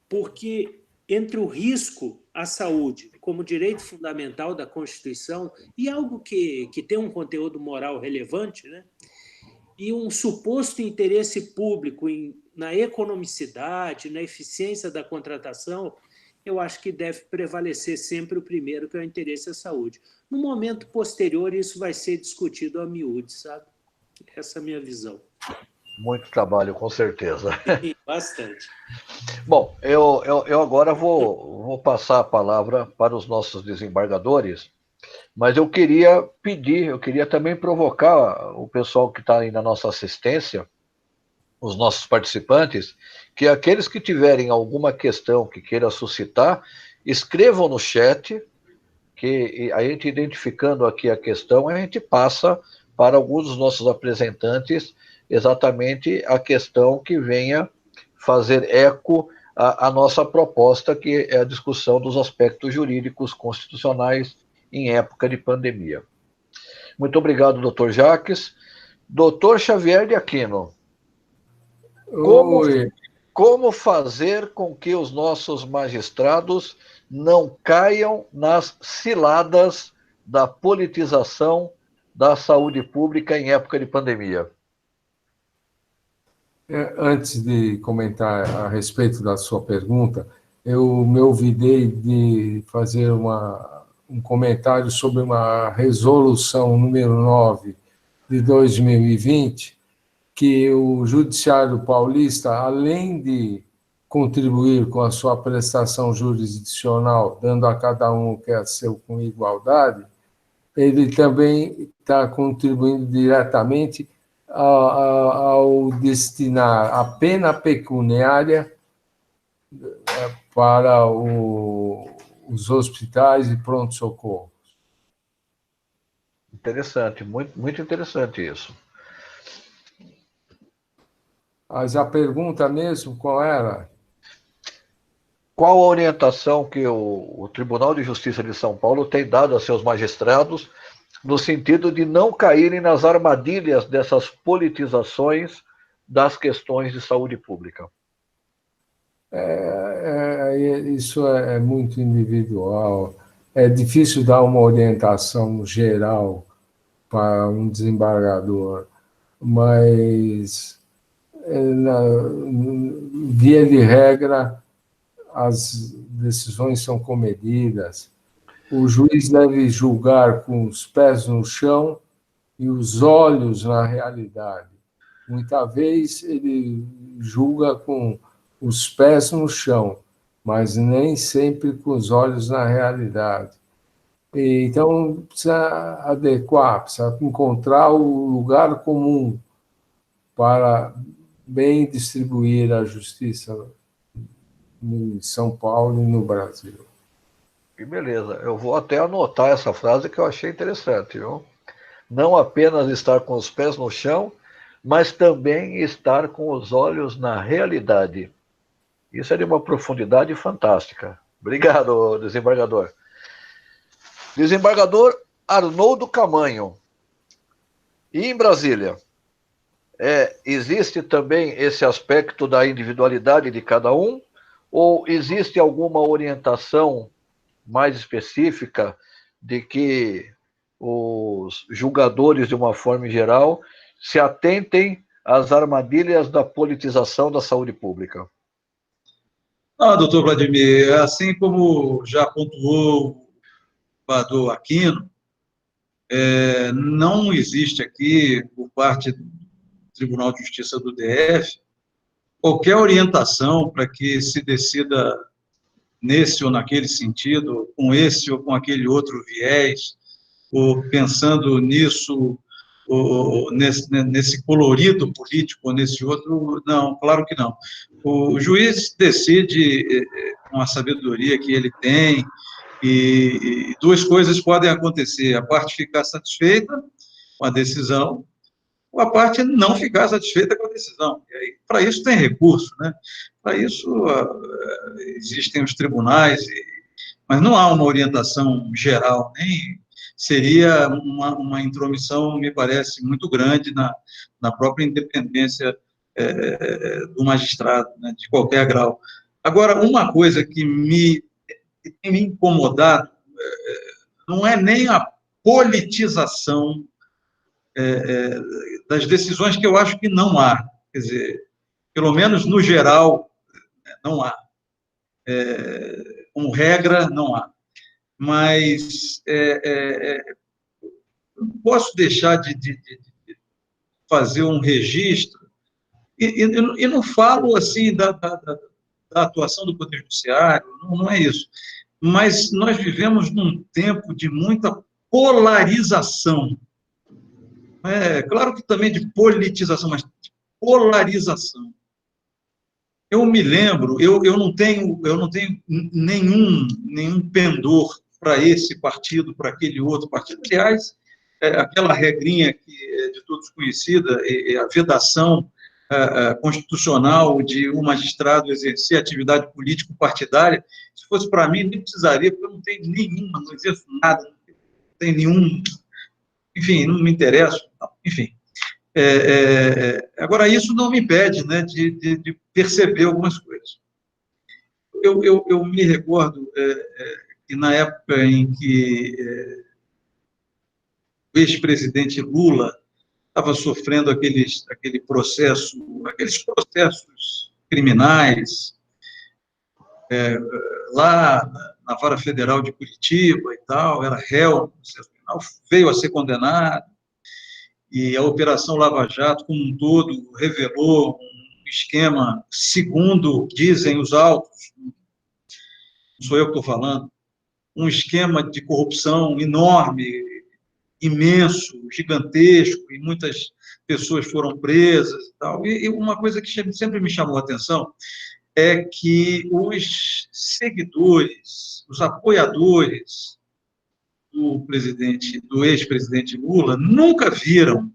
Porque entre o risco à saúde como direito fundamental da Constituição e algo que tem um conteúdo moral relevante, né? E um suposto interesse público na economicidade, na eficiência da contratação, eu acho que deve prevalecer sempre o primeiro, que é o interesse à saúde. No momento posterior, isso vai ser discutido a miúde, sabe? Essa é a minha visão. Muito trabalho, com certeza. Sim, bastante. Bom, eu agora vou passar a palavra para os nossos desembargadores, mas eu queria também provocar o pessoal que está aí na nossa assistência, os nossos participantes, que aqueles que tiverem alguma questão que queira suscitar, escrevam no chat, que a gente identificando aqui a questão, a gente passa para alguns dos nossos apresentantes exatamente a questão que venha fazer eco à nossa proposta, que é a discussão dos aspectos jurídicos constitucionais em época de pandemia. Muito obrigado, doutor Jacques. Doutor Xavier de Aquino, como fazer com que os nossos magistrados não caiam nas ciladas da politização da saúde pública em época de pandemia? Antes de comentar a respeito da sua pergunta, eu me olvidei de fazer um comentário sobre uma resolução número 9 de 2020, que o Judiciário Paulista, além de contribuir com a sua prestação jurisdicional, dando a cada um o que é seu com igualdade, ele também está contribuindo diretamente ao destinar a pena pecuniária para os hospitais e pronto-socorro. Interessante, muito, muito interessante isso. Mas a pergunta mesmo, qual era? Qual a orientação que o Tribunal de Justiça de São Paulo tem dado a seus magistrados no sentido de não caírem nas armadilhas dessas politizações das questões de saúde pública? Isso é muito individual. É difícil dar uma orientação geral para um desembargador, mas, via de regra, as decisões são comedidas. O juiz deve julgar com os pés no chão e os olhos na realidade. Muitas vezes ele julga com os pés no chão, mas nem sempre com os olhos na realidade. Então, precisa adequar, precisa encontrar o lugar comum para bem distribuir a justiça em São Paulo e no Brasil. Que beleza. Eu vou até anotar essa frase que eu achei interessante, viu? Não apenas estar com os pés no chão, mas também estar com os olhos na realidade. Isso é de uma profundidade fantástica. Obrigado, desembargador. Desembargador Arnoldo Camanho. E em Brasília? Existe também esse aspecto da individualidade de cada um? Ou existe alguma orientação mais específica de que os julgadores, de uma forma geral, se atentem às armadilhas da politização da saúde pública? Doutor Vladimir, assim como já pontuou o desembargador Aquino, não existe aqui, por parte do Tribunal de Justiça do DF, qualquer orientação para que se decida nesse ou naquele sentido, com esse ou com aquele outro viés, ou pensando nisso, ou nesse colorido político, ou nesse outro, não, claro que não. O juiz decide com a sabedoria que ele tem, e duas coisas podem acontecer: a parte ficar satisfeita com a decisão, ou a parte não ficar satisfeita com a decisão. E aí, para isso tem recurso, né? Para isso existem os tribunais, mas não há uma orientação geral, nem seria uma intromissão, me parece, muito grande na própria independência do magistrado, né, de qualquer grau. Agora, uma coisa que tem me incomodado não é nem a politização das decisões, que eu acho que não há. Quer dizer, pelo menos no geral, não há. Como regra, não há. Mas não posso deixar de fazer um registro, e não falo assim da atuação do Poder Judiciário, não é isso, mas nós vivemos num tempo de muita polarização. Claro que também de politização, mas de polarização. Eu me lembro, eu não tenho nenhum pendor para esse partido, para aquele outro partido. Aliás, aquela regrinha que é de todos conhecida, a vedação constitucional de um magistrado exercer atividade político-partidária, se fosse para mim, nem precisaria, porque eu não tenho nenhuma, não exerço nada, não tenho nenhum, enfim, não me interessa, enfim. Agora, isso não me impede, né, de perceber algumas coisas. Eu me recordo que na época em que o ex-presidente Lula estava sofrendo aqueles processos criminais lá na Vara Federal de Curitiba e tal, era réu no processo criminal, veio a ser condenado, e a Operação Lava Jato, como um todo, revelou um esquema, segundo dizem os autos, não sou eu que estou falando, um esquema de corrupção enorme, imenso, gigantesco, e muitas pessoas foram presas e tal. E uma coisa que sempre me chamou a atenção é que os seguidores, os apoiadores do ex-presidente Lula, nunca viram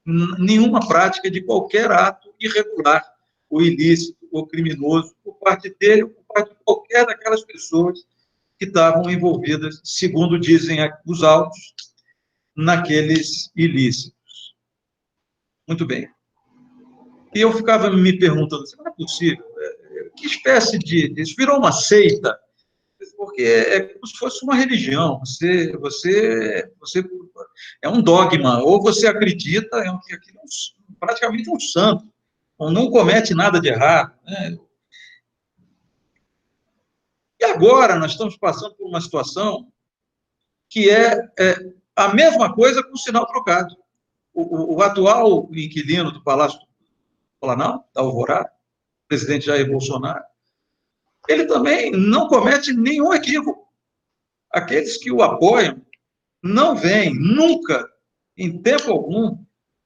nenhuma prática de qualquer ato irregular, ou ilícito, ou criminoso, por parte dele, ou por parte de qualquer daquelas pessoas que estavam envolvidas, segundo dizem os autos, naqueles ilícitos. Muito bem. E eu ficava me perguntando, não é possível? Que espécie de... Isso virou uma seita, porque é como se fosse uma religião. Você é um dogma, ou você acredita, aquilo é praticamente um santo, ou não comete nada de errado, né? E agora nós estamos passando por uma situação que é a mesma coisa com o sinal trocado. O atual inquilino do Palácio do Planalto, da Alvorada, o presidente Jair Bolsonaro, ele também não comete nenhum equívoco. Aqueles que o apoiam não veem nunca, em tempo algum,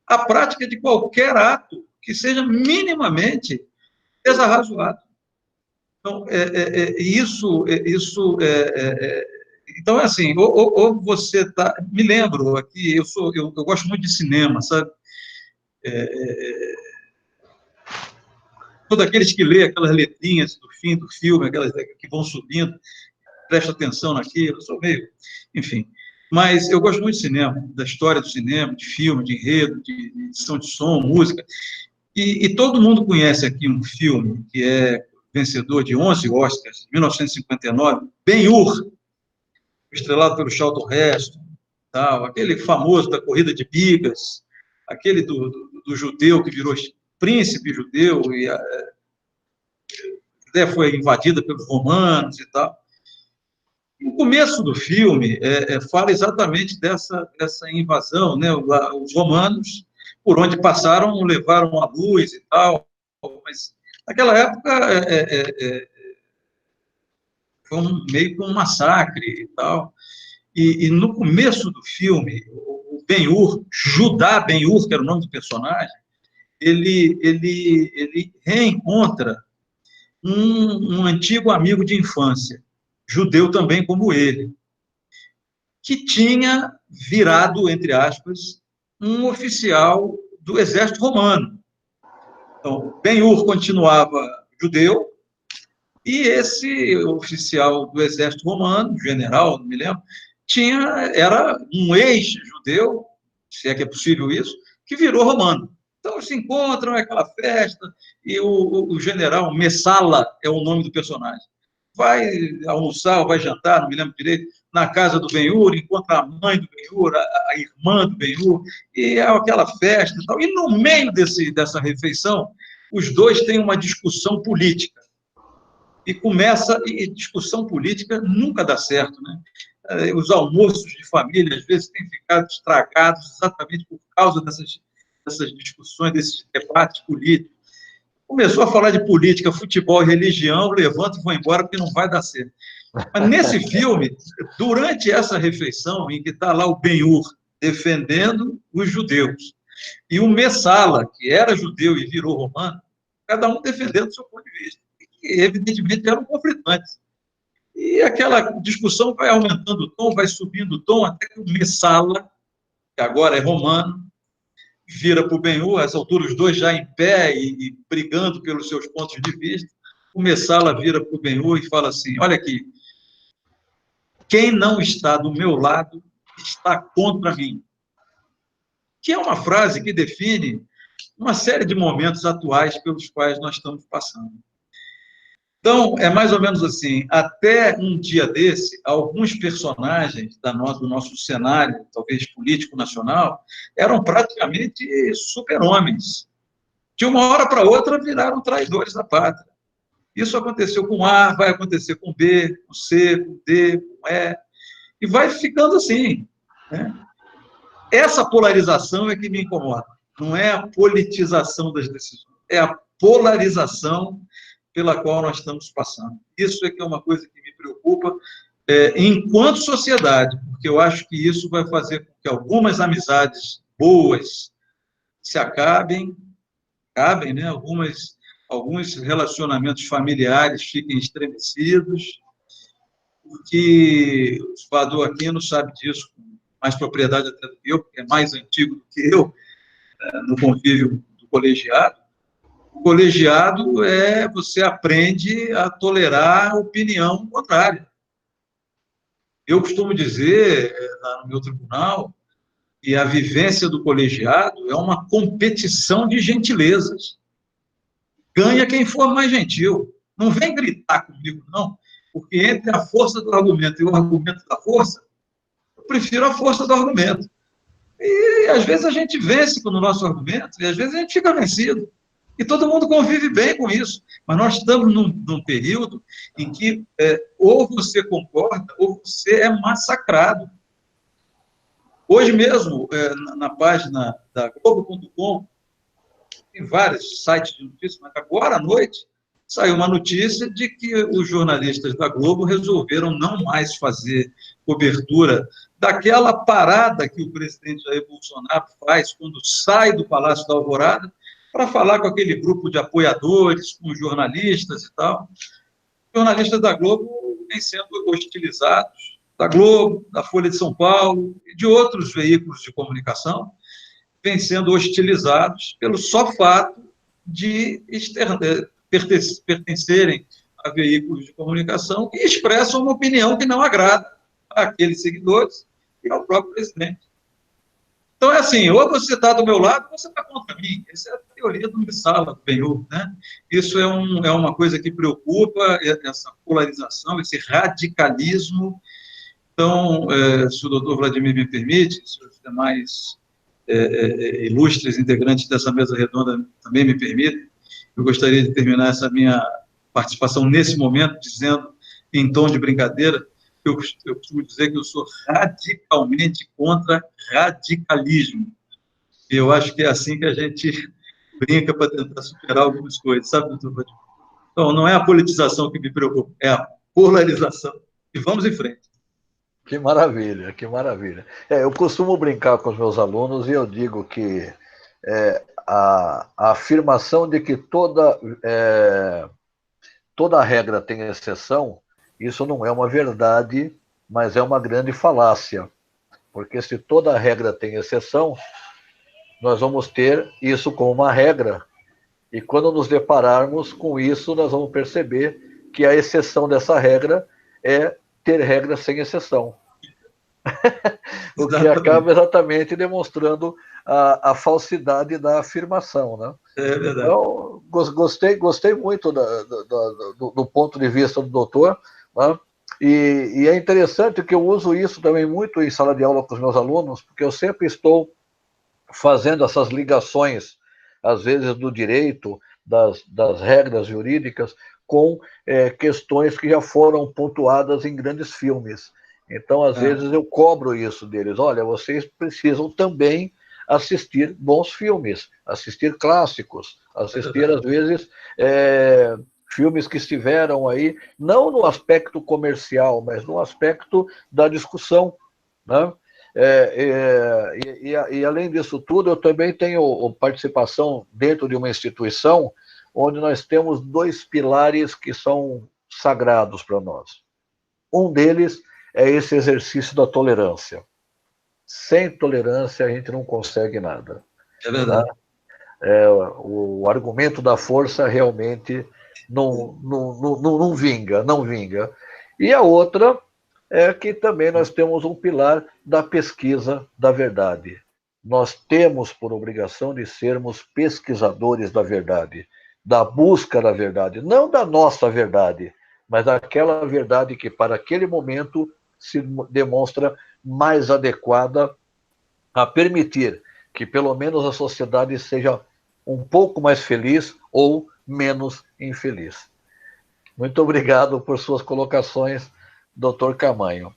a prática de qualquer ato que seja minimamente desarrazoado. Então, então, é assim, ou você está... Me lembro, aqui, eu gosto muito de cinema, sabe? Todos aqueles que lêem aquelas letrinhas do fim do filme, aquelas que vão subindo, presta atenção naquilo, eu sou meio... Enfim, mas eu gosto muito de cinema, da história do cinema, de filme, de enredo, de edição de som, música, e todo mundo conhece aqui um filme que é vencedor de 11 Oscars, 1959, Ben-Hur, estrelado pelo Charlton Heston, tal, aquele famoso da corrida de bigas, aquele do judeu que virou príncipe judeu, e a ideia foi invadida pelos romanos e tal. O começo do filme fala exatamente dessa invasão, né? Os romanos, por onde passaram, levaram a luz e tal, mas naquela época foi meio que um massacre e tal. E no começo do filme, o Ben-Hur, Judá Ben-Hur, que era o nome do personagem, ele reencontra um antigo amigo de infância, judeu também como ele, que tinha virado, entre aspas, um oficial do exército romano. Então, Ben-Hur continuava judeu, e esse oficial do exército romano, general, não me lembro, era um ex-judeu, se é que é possível isso, que virou romano. Então, se encontram, é aquela festa, e o general Messala é o nome do personagem. Vai almoçar ou vai jantar, não me lembro direito, na casa do Ben-Hur, encontra a mãe do Ben-Hur, a irmã do Ben-Hur, e é aquela festa e tal. E no meio dessa refeição, os dois têm uma discussão política. E discussão política nunca dá certo, né? Os almoços de família, às vezes, têm ficado estragados exatamente por causa dessas discussões, desses debates políticos. Começou a falar de política, futebol e religião, levanto e vou embora, porque não vai dar certo. Mas nesse filme, durante essa refeição, em que está lá o Ben-Hur defendendo os judeus, e o Messala, que era judeu e virou romano, cada um defendendo o seu ponto de vista, que evidentemente eram conflitantes. E aquela discussão vai aumentando o tom, vai subindo o tom, até que o Messala, que agora é romano, vira para o Ben-Hur, às alturas os dois já em pé e brigando pelos seus pontos de vista. O Messala vira para o Ben-Hur e fala assim: olha aqui, quem não está do meu lado está contra mim. Que é uma frase que define uma série de momentos atuais pelos quais nós estamos passando. Então, é mais ou menos assim, até um dia desse, alguns personagens do nosso cenário, talvez político nacional, eram praticamente super-homens. De uma hora para outra, viraram traidores da pátria. Isso aconteceu com A, vai acontecer com B, com C, com D, com E, e vai ficando assim, né? Essa polarização é que me incomoda. Não é a politização das decisões, é a polarização pela qual nós estamos passando. Isso é que é uma coisa que me preocupa enquanto sociedade, porque eu acho que isso vai fazer com que algumas amizades boas se acabem, né? Alguns relacionamentos familiares fiquem estremecidos, porque o Salvador Aquino sabe disso com mais propriedade até do que eu, porque é mais antigo do que eu, no convívio do colegiado. O colegiado você aprende a tolerar a opinião contrária. Eu costumo dizer, lá no meu tribunal, que a vivência do colegiado é uma competição de gentilezas. Ganha quem for mais gentil. Não vem gritar comigo, não, porque entre a força do argumento e o argumento da força, eu prefiro a força do argumento. E, às vezes, a gente vence com o nosso argumento, e, às vezes, a gente fica vencido. E todo mundo convive bem com isso. Mas nós estamos num período em que ou você concorda ou você é massacrado. Hoje mesmo, na página da Globo.com, tem vários sites de notícias, mas agora à noite saiu uma notícia de que os jornalistas da Globo resolveram não mais fazer cobertura daquela parada que o presidente Jair Bolsonaro faz quando sai do Palácio da Alvorada para falar com aquele grupo de apoiadores, com jornalistas e tal. Os jornalistas da Globo vêm sendo hostilizados, da Globo, da Folha de São Paulo e de outros veículos de comunicação, vêm sendo hostilizados pelo só fato de pertencerem a veículos de comunicação e expressam uma opinião que não agrada àqueles seguidores e ao próprio presidente. Então, é assim, ou você está do meu lado, ou você está contra mim. Essa é a teoria do Messala, do Ben-Hur, né? Isso é uma coisa que preocupa, essa polarização, esse radicalismo. Então, se o doutor Vladimir me permite, se os demais ilustres integrantes dessa mesa redonda também me permitem, eu gostaria de terminar essa minha participação nesse momento, dizendo, em tom de brincadeira, eu costumo dizer que eu sou radicalmente contra radicalismo. E eu acho que é assim que a gente brinca para tentar superar algumas coisas, sabe, doutor Vladimir? Então, não é a politização que me preocupa, é a polarização. E vamos em frente. Que maravilha, que maravilha. Eu costumo brincar com os meus alunos e eu digo que a afirmação de que toda regra tem exceção, isso não é uma verdade, mas é uma grande falácia. Porque se toda regra tem exceção, nós vamos ter isso como uma regra. E quando nos depararmos com isso, nós vamos perceber que a exceção dessa regra é ter regra sem exceção. O que acaba exatamente demonstrando a falsidade da afirmação, né? É verdade. Então, gostei muito do ponto de vista do doutor, né? E é interessante que eu uso isso também muito em sala de aula com os meus alunos, porque eu sempre estou fazendo essas ligações, às vezes do direito, das regras jurídicas, com questões que já foram pontuadas em grandes filmes. Então, às vezes, eu cobro isso deles. Olha, vocês precisam também assistir bons filmes, assistir clássicos, assistir, às vezes, filmes que estiveram aí, não no aspecto comercial, mas no aspecto da discussão, né? E além disso tudo, eu também tenho participação dentro de uma instituição onde nós temos 2 pilares que são sagrados para nós. Um deles é esse exercício da tolerância. Sem tolerância, a gente não consegue nada. É verdade. Tá? O argumento da força realmente não vinga, não vinga. E a outra é que também nós temos um pilar da pesquisa da verdade. Nós temos por obrigação de sermos pesquisadores da verdade, da busca da verdade, não da nossa verdade, mas daquela verdade que para aquele momento se demonstra mais adequada a permitir que pelo menos a sociedade seja um pouco mais feliz ou menos infeliz. Muito obrigado por suas colocações, doutor Camanho.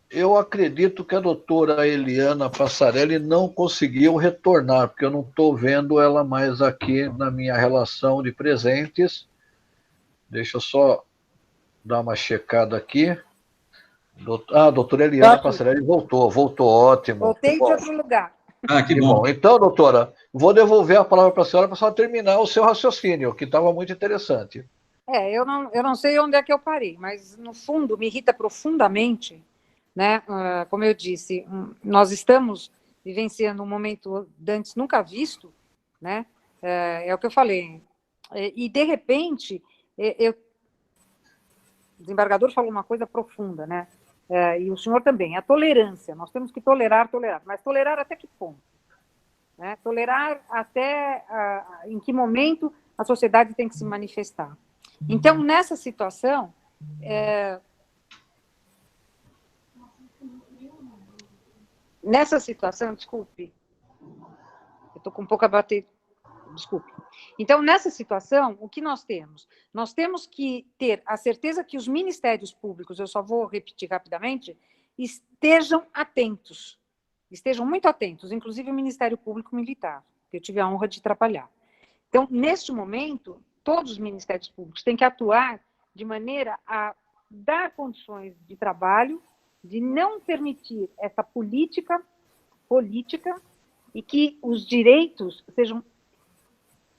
Eu acredito que a doutora Eliana Passarelli não conseguiu retornar, porque eu não estou vendo ela mais aqui na minha relação de presentes. Deixa eu só dar uma checada aqui. A doutora Eliana Passarelli voltou, ótimo. Voltei de outro lugar. Que bom. Então, doutora, vou devolver a palavra para a senhora terminar o seu raciocínio, que estava muito interessante. Eu não sei onde é que eu parei, mas, no fundo, me irrita profundamente, né? Como eu disse, nós estamos vivenciando um momento antes nunca visto, né? É o que eu falei. E, de repente, o desembargador falou uma coisa profunda, né? E o senhor também, a tolerância. Nós temos que tolerar, mas tolerar até que ponto? Né? Tolerar até em que momento a sociedade tem que se manifestar. Então, nessa situação, desculpe, eu estou com um pouco a bater, desculpe. Então, nessa situação, o que nós temos? Nós temos que ter a certeza que os ministérios públicos, eu só vou repetir rapidamente, estejam muito atentos, inclusive o Ministério Público Militar, que eu tive a honra de trabalhar. Então, neste momento, todos os ministérios públicos têm que atuar de maneira a dar condições de trabalho, de não permitir essa política, e que os direitos sejam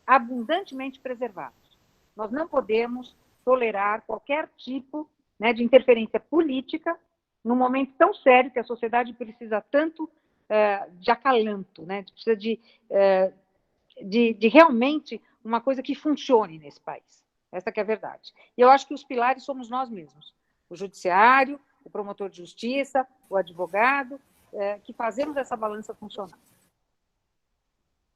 abundantemente preservados. Nós não podemos tolerar qualquer tipo, né, de interferência política num momento tão sério que a sociedade precisa tanto de acalanto, né, precisa de realmente uma coisa que funcione nesse país. Essa que é a verdade. E eu acho que os pilares somos nós mesmos. O judiciário, o promotor de justiça, o advogado, que fazemos essa balança funcionar.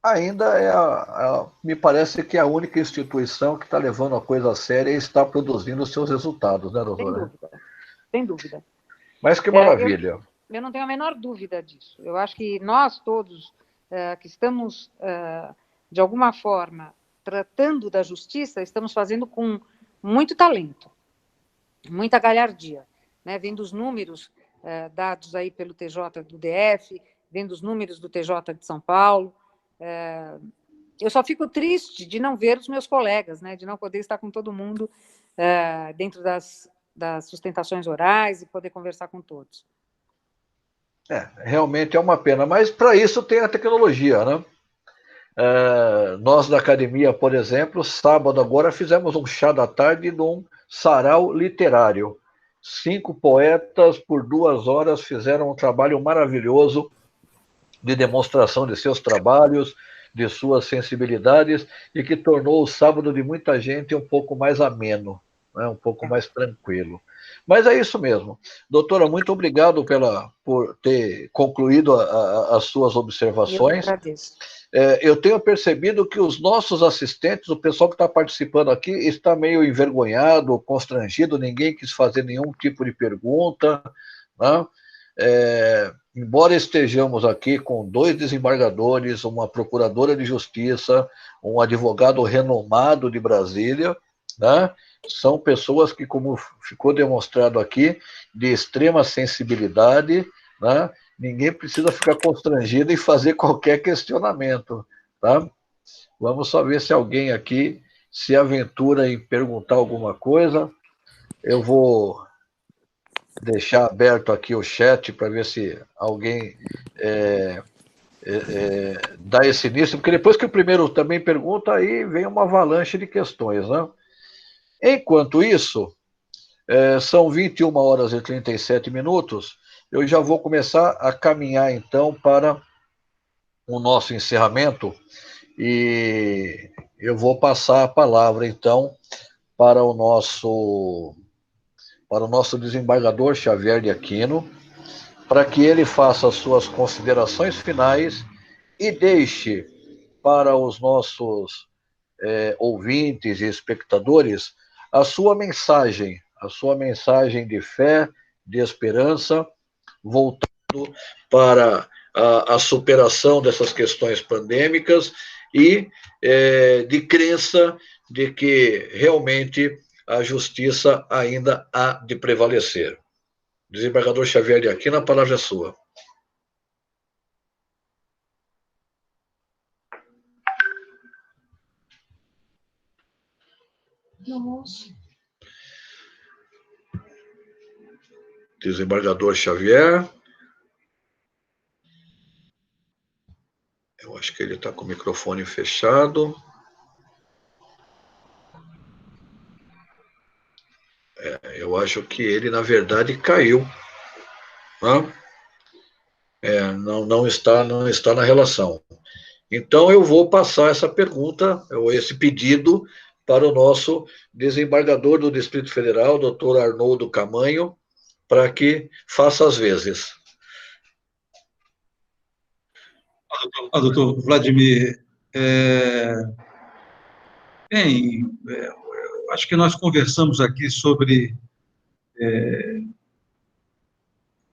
Ainda me parece que é a única instituição que está levando a coisa a sério e está produzindo os seus resultados, né, doutora? Sem dúvida. Mas que maravilha. Eu não tenho a menor dúvida disso. Eu acho que nós todos que estamos, de alguma forma, tratando da justiça, estamos fazendo com muito talento, muita galhardia, né? Vendo os números dados aí pelo TJ do DF, vendo os números do TJ de São Paulo, eu só fico triste de não ver os meus colegas, né, de não poder estar com todo mundo dentro das sustentações orais e poder conversar com todos. Realmente é uma pena, mas para isso tem a tecnologia, né? Nós da academia, por exemplo, sábado agora fizemos um chá da tarde num sarau literário. 5 poetas por 2 horas fizeram um trabalho maravilhoso de demonstração de seus trabalhos, de suas sensibilidades, e que tornou o sábado de muita gente um pouco mais ameno, né? Um pouco mais tranquilo. Mas é isso mesmo. Doutora, muito obrigado por ter concluído as suas observações. Eu agradeço. Eu tenho percebido que os nossos assistentes, o pessoal que está participando aqui, está meio envergonhado, constrangido, ninguém quis fazer nenhum tipo de pergunta, né? Embora estejamos aqui com 2 desembargadores, uma procuradora de justiça, um advogado renomado de Brasília, né? São pessoas que, como ficou demonstrado aqui, de extrema sensibilidade, né? Ninguém precisa ficar constrangido e fazer qualquer questionamento, tá? Vamos só ver se alguém aqui se aventura em perguntar alguma coisa. Eu vou deixar aberto aqui o chat para ver se alguém dá esse início, porque depois que o primeiro também pergunta, aí vem uma avalanche de questões, né? Enquanto isso, são 21 horas e 37 minutos, eu já vou começar a caminhar, então, para o nosso encerramento, e eu vou passar a palavra, então, para o nosso desembargador Xavier de Aquino, para que ele faça as suas considerações finais e deixe para os nossos ouvintes e espectadores a sua mensagem de fé, de esperança, voltando para a superação dessas questões pandêmicas e de crença de que realmente a justiça ainda há de prevalecer. Desembargador Xavier de Aquino, a palavra é sua. Nossa. Desembargador Xavier. Eu acho que ele está com o microfone fechado. Eu acho que ele, na verdade, caiu. Não está na relação. Então, eu vou passar essa pergunta, ou esse pedido, para o nosso desembargador do Distrito Federal, doutor Arnoldo Camanho, para que faça as vezes. Doutor Vladimir, acho que nós conversamos aqui sobre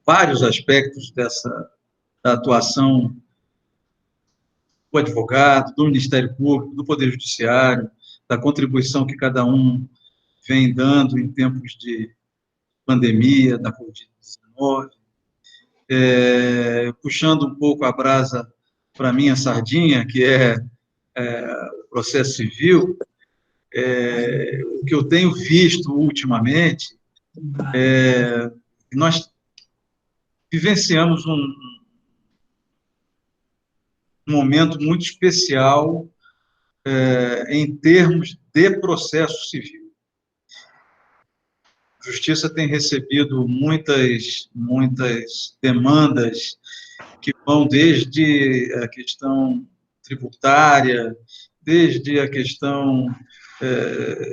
vários aspectos da atuação do advogado, do Ministério Público, do Poder Judiciário, da contribuição que cada um vem dando em tempos de pandemia, da Covid-19, puxando um pouco a brasa para a minha sardinha, que é o processo civil. O que eu tenho visto ultimamente, nós vivenciamos um momento muito especial em termos de processo civil. A Justiça tem recebido muitas demandas que vão desde a questão tributária, desde a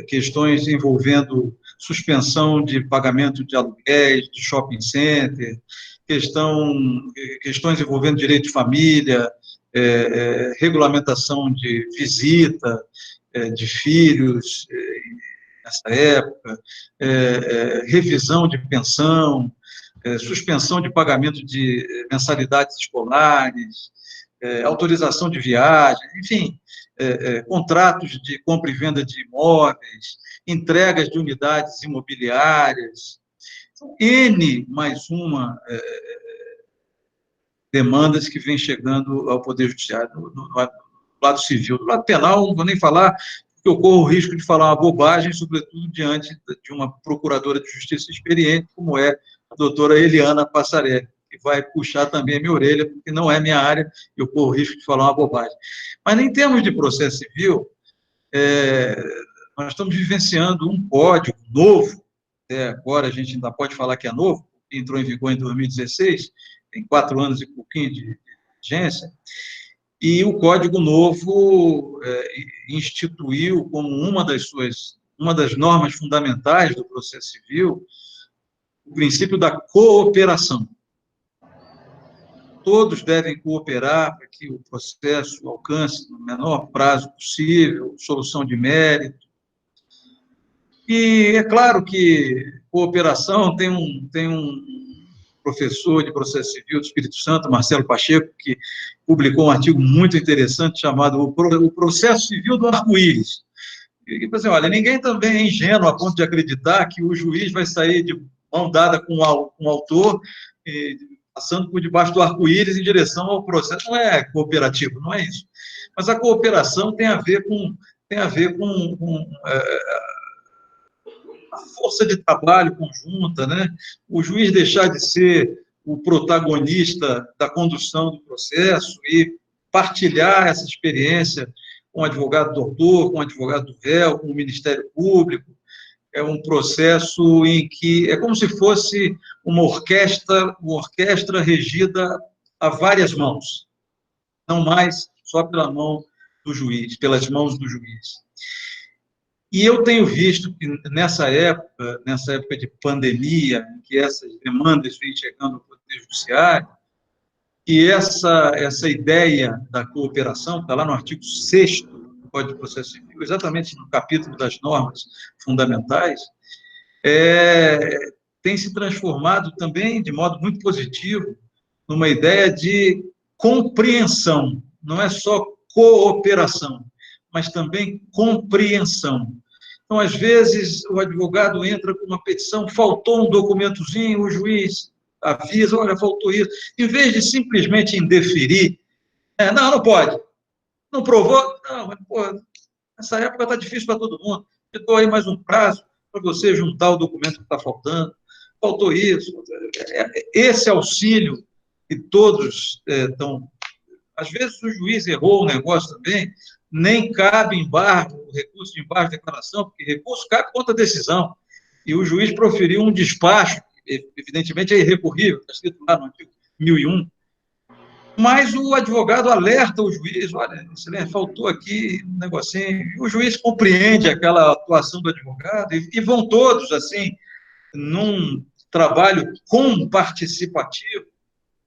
questões envolvendo suspensão de pagamento de aluguéis, de shopping center, questões envolvendo direito de família, regulamentação de visita de filhos nessa época, revisão de pensão, suspensão de pagamento de mensalidades escolares, autorização de viagem, enfim, contratos de compra e venda de imóveis, entregas de unidades imobiliárias, N mais uma demandas que vem chegando ao Poder Judiciário, lado civil. Do lado penal, não vou nem falar, porque eu corro o risco de falar uma bobagem, sobretudo diante de uma procuradora de justiça experiente, como é a doutora Eliana Passarelli, que vai puxar também a minha orelha, porque não é minha área, eu corro o risco de falar uma bobagem. Mas, em termos de processo civil, nós estamos vivenciando um código novo, agora a gente ainda pode falar que é novo, entrou em vigor em 2016, tem 4 anos e pouquinho de vigência, e o Código Novo instituiu como uma das normas fundamentais do processo civil o princípio da cooperação. Todos devem cooperar para que o processo alcance no menor prazo possível, solução de mérito. E é claro que cooperação tem um professor de processo civil do Espírito Santo, Marcelo Pacheco, que publicou um artigo muito interessante chamado O Processo Civil do Arco-Íris. E tipo assim, olha, ninguém também é ingênuo a ponto de acreditar que o juiz vai sair de mão dada com o autor, passando por debaixo do arco-íris em direção ao processo. Não é cooperativo, não é isso. Mas a cooperação tem a ver com a força de trabalho conjunta, né? O juiz deixar de ser o protagonista da condução do processo e partilhar essa experiência com o advogado do autor, com o advogado do réu, com o Ministério Público. É um processo em que é como se fosse uma orquestra regida a várias mãos, não mais só pela mão do juiz, pelas mãos do juiz. E eu tenho visto que nessa época de pandemia, em que essas demandas vêm chegando ao Poder Judiciário, que essa ideia da cooperação, está lá no artigo 6º do Código de Processo Civil, exatamente no capítulo das normas fundamentais, tem se transformado também, de modo muito positivo, numa ideia de compreensão, não é só cooperação, mas também compreensão. Então, às vezes, o advogado entra com uma petição, faltou um documentozinho, o juiz avisa, olha, faltou isso. Em vez de simplesmente indeferir, não pode. Não provou? Não, mas, pô, essa época está difícil para todo mundo. Eu dou aí mais um prazo para você juntar o documento que está faltando. Faltou isso. Esse auxílio que todos estão... Às vezes, o juiz errou o negócio também, nem cabe embargo, recurso de embargo de declaração, porque recurso cabe contra a decisão. E o juiz proferiu um despacho, que evidentemente é irrecorrível, está escrito lá no artigo 1001, mas o advogado alerta o juiz, olha, excelente, faltou aqui um negocinho, e o juiz compreende aquela atuação do advogado, e vão todos, assim, num trabalho comparticipativo,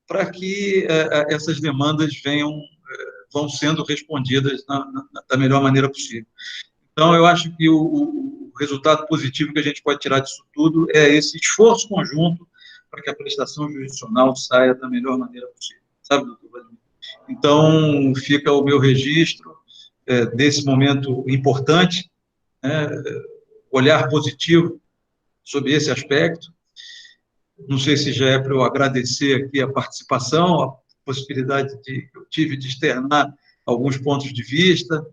para que essas demandas vão sendo respondidas da melhor maneira possível. Então, eu acho que o resultado positivo que a gente pode tirar disso tudo é esse esforço conjunto para que a prestação jurisdicional saia da melhor maneira possível. Sabe, doutor Vladimir? Então, fica o meu registro desse momento importante, olhar positivo sobre esse aspecto. Não sei se já é para eu agradecer aqui a participação, a possibilidade que eu tive de externar alguns pontos de vista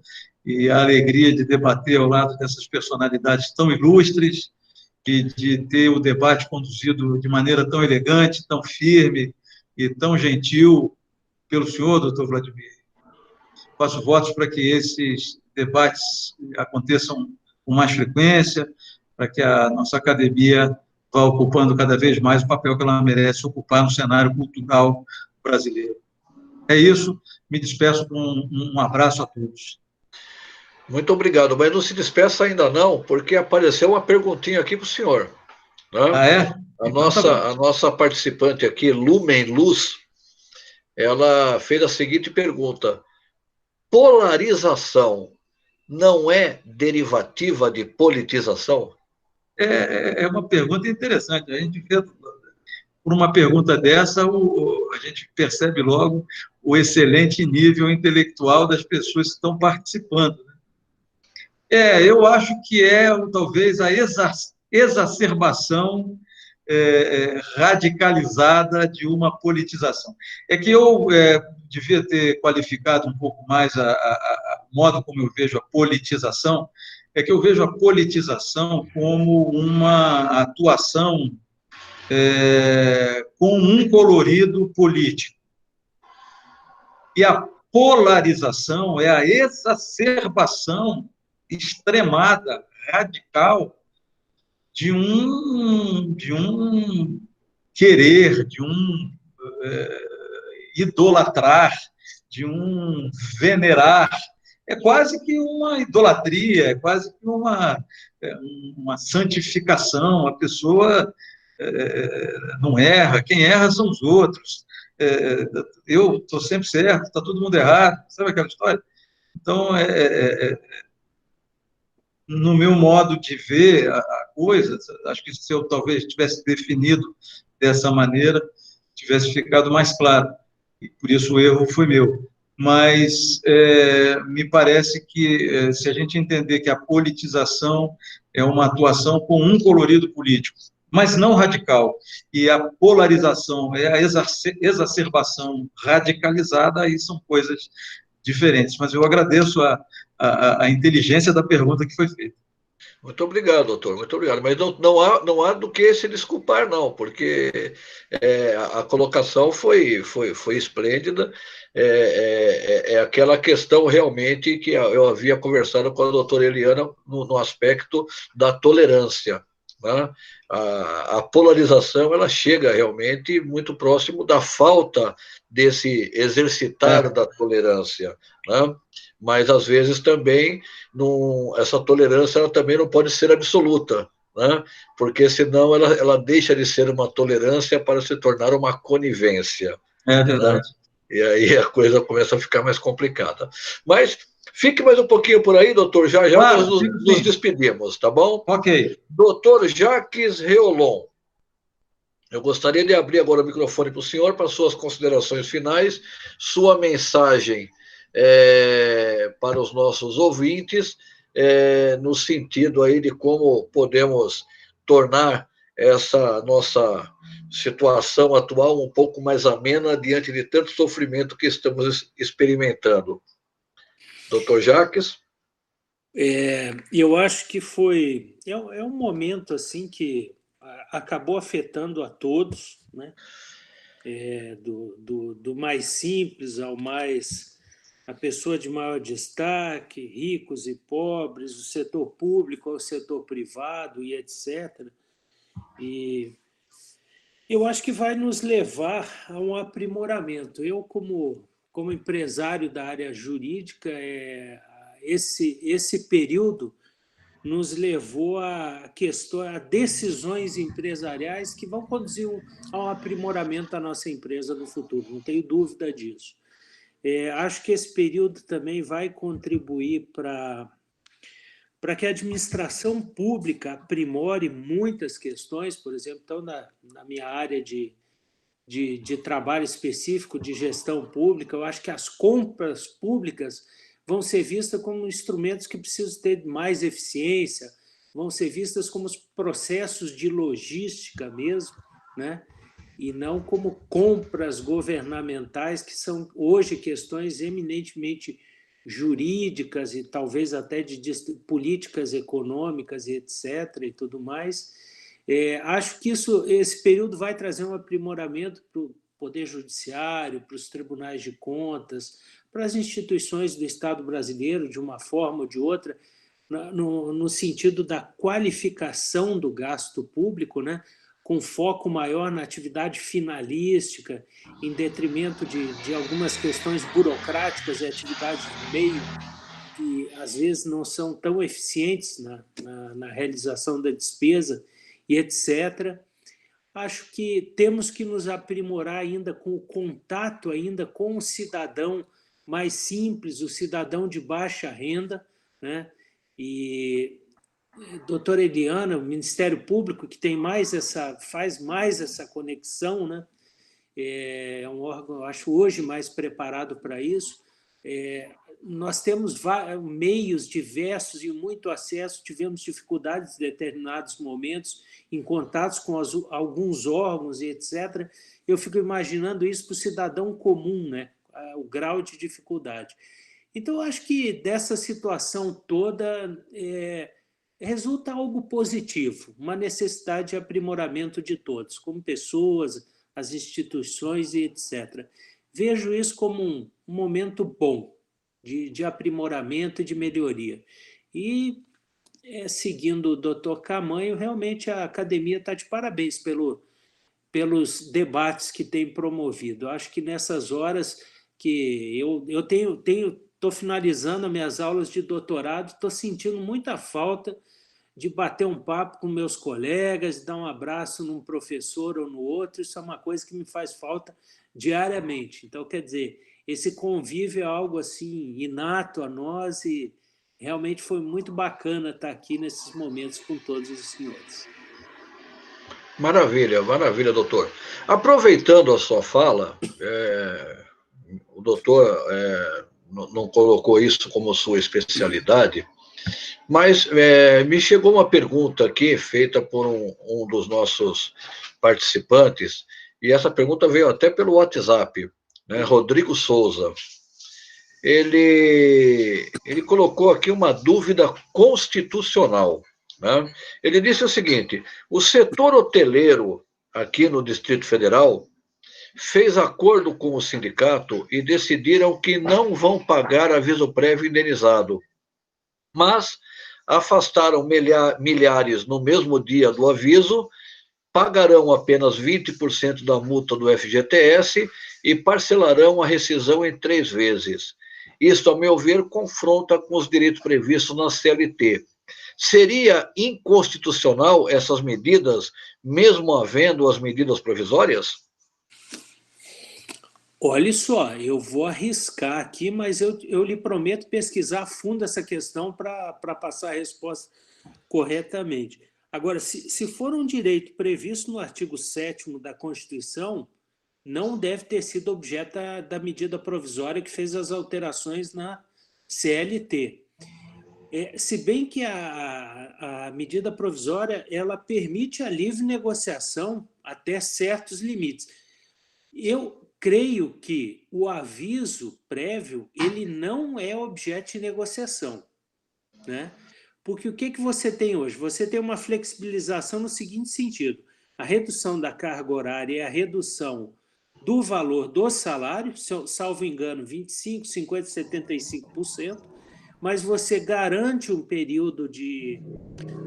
e a alegria de debater ao lado dessas personalidades tão ilustres e de ter o debate conduzido de maneira tão elegante, tão firme e tão gentil pelo senhor, doutor Vladimir. Faço votos para que esses debates aconteçam com mais frequência, para que a nossa academia vá ocupando cada vez mais o papel que ela merece ocupar no cenário cultural brasileiro. É isso, me despeço com um abraço a todos. Muito obrigado, mas não se despeça ainda não, porque apareceu uma perguntinha aqui para o senhor. Né? Ah, é? A nossa participante aqui, Lumen Luz, ela fez a seguinte pergunta: polarização não é derivativa de politização? É uma pergunta interessante. A gente vê, por uma pergunta dessa, a gente percebe logo o excelente nível intelectual das pessoas que estão participando. Eu acho que talvez a exacerbação radicalizada de uma politização. É que eu devia ter qualificado um pouco mais o modo como eu vejo a politização, é que eu vejo a politização como uma atuação com um colorido político. E a polarização é a exacerbação extremada, radical, de um querer, de um idolatrar, de um venerar. É quase que uma idolatria, é quase que uma santificação. A pessoa não erra, quem erra são os outros. Eu estou sempre certo, está todo mundo errado, sabe aquela história? Então, no meu modo de ver a coisa, acho que se eu talvez tivesse definido dessa maneira, tivesse ficado mais claro, e por isso o erro foi meu. Mas me parece que, se a gente entender que a politização é uma atuação com um colorido político, mas não radical, e a polarização é a exacerbação radicalizada, aí são coisas diferentes. Mas eu agradeço a inteligência da pergunta que foi feita. Muito obrigado, doutor, muito obrigado. Mas não há do que se desculpar, não, porque a colocação foi esplêndida. É aquela questão realmente que eu havia conversado com a doutora Eliana no aspecto da tolerância. Né? A polarização ela chega realmente muito próximo da falta desse exercitar da tolerância. Né? Mas, às vezes, também essa tolerância ela também não pode ser absoluta, né? Porque senão ela deixa de ser uma tolerância para se tornar uma conivência. É verdade. Né? E aí a coisa começa a ficar mais complicada. Mas fique mais um pouquinho por aí, doutor. Já claro, nós nos despedimos, tá bom? Ok. Doutor Jacques Reolon, eu gostaria de abrir agora o microfone para o senhor, para suas considerações finais, sua mensagem para os nossos ouvintes, no sentido aí de como podemos tornar essa nossa situação atual um pouco mais amena diante de tanto sofrimento que estamos experimentando. Doutor Jacques? Eu acho que é um momento assim que acabou afetando a todos, né? Do mais simples ao mais a pessoa de maior destaque, ricos e pobres, o setor público ao setor privado e etc. E eu acho que vai nos levar a um aprimoramento. Eu, como empresário da área jurídica, esse período nos levou a decisões empresariais que vão conduzir a um aprimoramento da nossa empresa no futuro, não tenho dúvida disso. Acho que esse período também vai contribuir para que a administração pública aprimore muitas questões, por exemplo, então, na minha área de trabalho específico de gestão pública, eu acho que as compras públicas vão ser vistas como instrumentos que precisam ter mais eficiência, vão ser vistas como os processos de logística mesmo, né? E não como compras governamentais, que são hoje questões eminentemente jurídicas e talvez até de políticas econômicas e etc. e tudo mais. Acho que esse período vai trazer um aprimoramento para o Poder Judiciário, para os tribunais de contas, para as instituições do Estado brasileiro, de uma forma ou de outra, no sentido da qualificação do gasto público, né? Com foco maior na atividade finalística, em detrimento de algumas questões burocráticas e atividades do meio, que às vezes não são tão eficientes na realização da despesa e etc. Acho que temos que nos aprimorar ainda com o contato ainda com o cidadão mais simples, o cidadão de baixa renda, né? E doutora Eliana, o Ministério Público, que faz mais essa conexão, né? É um órgão, eu acho, hoje mais preparado para isso. nós temos meios diversos e muito acesso, tivemos dificuldades em determinados momentos, em contatos com alguns órgãos e etc. Eu fico imaginando isso para o cidadão comum, né? O grau de dificuldade. Então, eu acho que dessa situação toda resulta algo positivo, uma necessidade de aprimoramento de todos, como pessoas, as instituições e etc. Vejo isso como um momento bom de aprimoramento e de melhoria. E, seguindo o doutor Camanho, realmente a academia está de parabéns pelos debates que tem promovido. Eu acho que nessas horas que eu estou finalizando as minhas aulas de doutorado, estou sentindo muita falta de bater um papo com meus colegas, dar um abraço num professor ou no outro. Isso é uma coisa que me faz falta diariamente. Então, quer dizer, esse convívio é algo assim inato a nós e realmente foi muito bacana estar aqui nesses momentos com todos os senhores. Maravilha, maravilha, doutor. Aproveitando a sua fala, o doutor não colocou isso como sua especialidade, mas me chegou uma pergunta aqui, feita por um dos nossos participantes, e essa pergunta veio até pelo WhatsApp, né? Rodrigo Souza. Ele colocou aqui uma dúvida constitucional, né? Ele disse o seguinte: o setor hoteleiro aqui no Distrito Federal fez acordo com o sindicato e decidiram que não vão pagar aviso prévio indenizado, mas afastaram milhares no mesmo dia do aviso, pagarão apenas 20% da multa do FGTS e parcelarão a rescisão em 3 vezes. Isso, ao meu ver, confronta com os direitos previstos na CLT. Seria inconstitucional essas medidas, mesmo havendo as medidas provisórias? Olha só, eu vou arriscar aqui, mas eu lhe prometo pesquisar a fundo essa questão para passar a resposta corretamente. Agora, se for um direito previsto no artigo 7º da Constituição, não deve ter sido objeto da medida provisória que fez as alterações na CLT. Se bem que a medida provisória ela permite a livre negociação até certos limites. Eu creio que o aviso prévio ele não é objeto de negociação, né? Porque o que você tem hoje? Você tem uma flexibilização no seguinte sentido: a redução da carga horária e a redução do valor do salário, salvo engano, 25%, 50%, 75%, mas você garante um período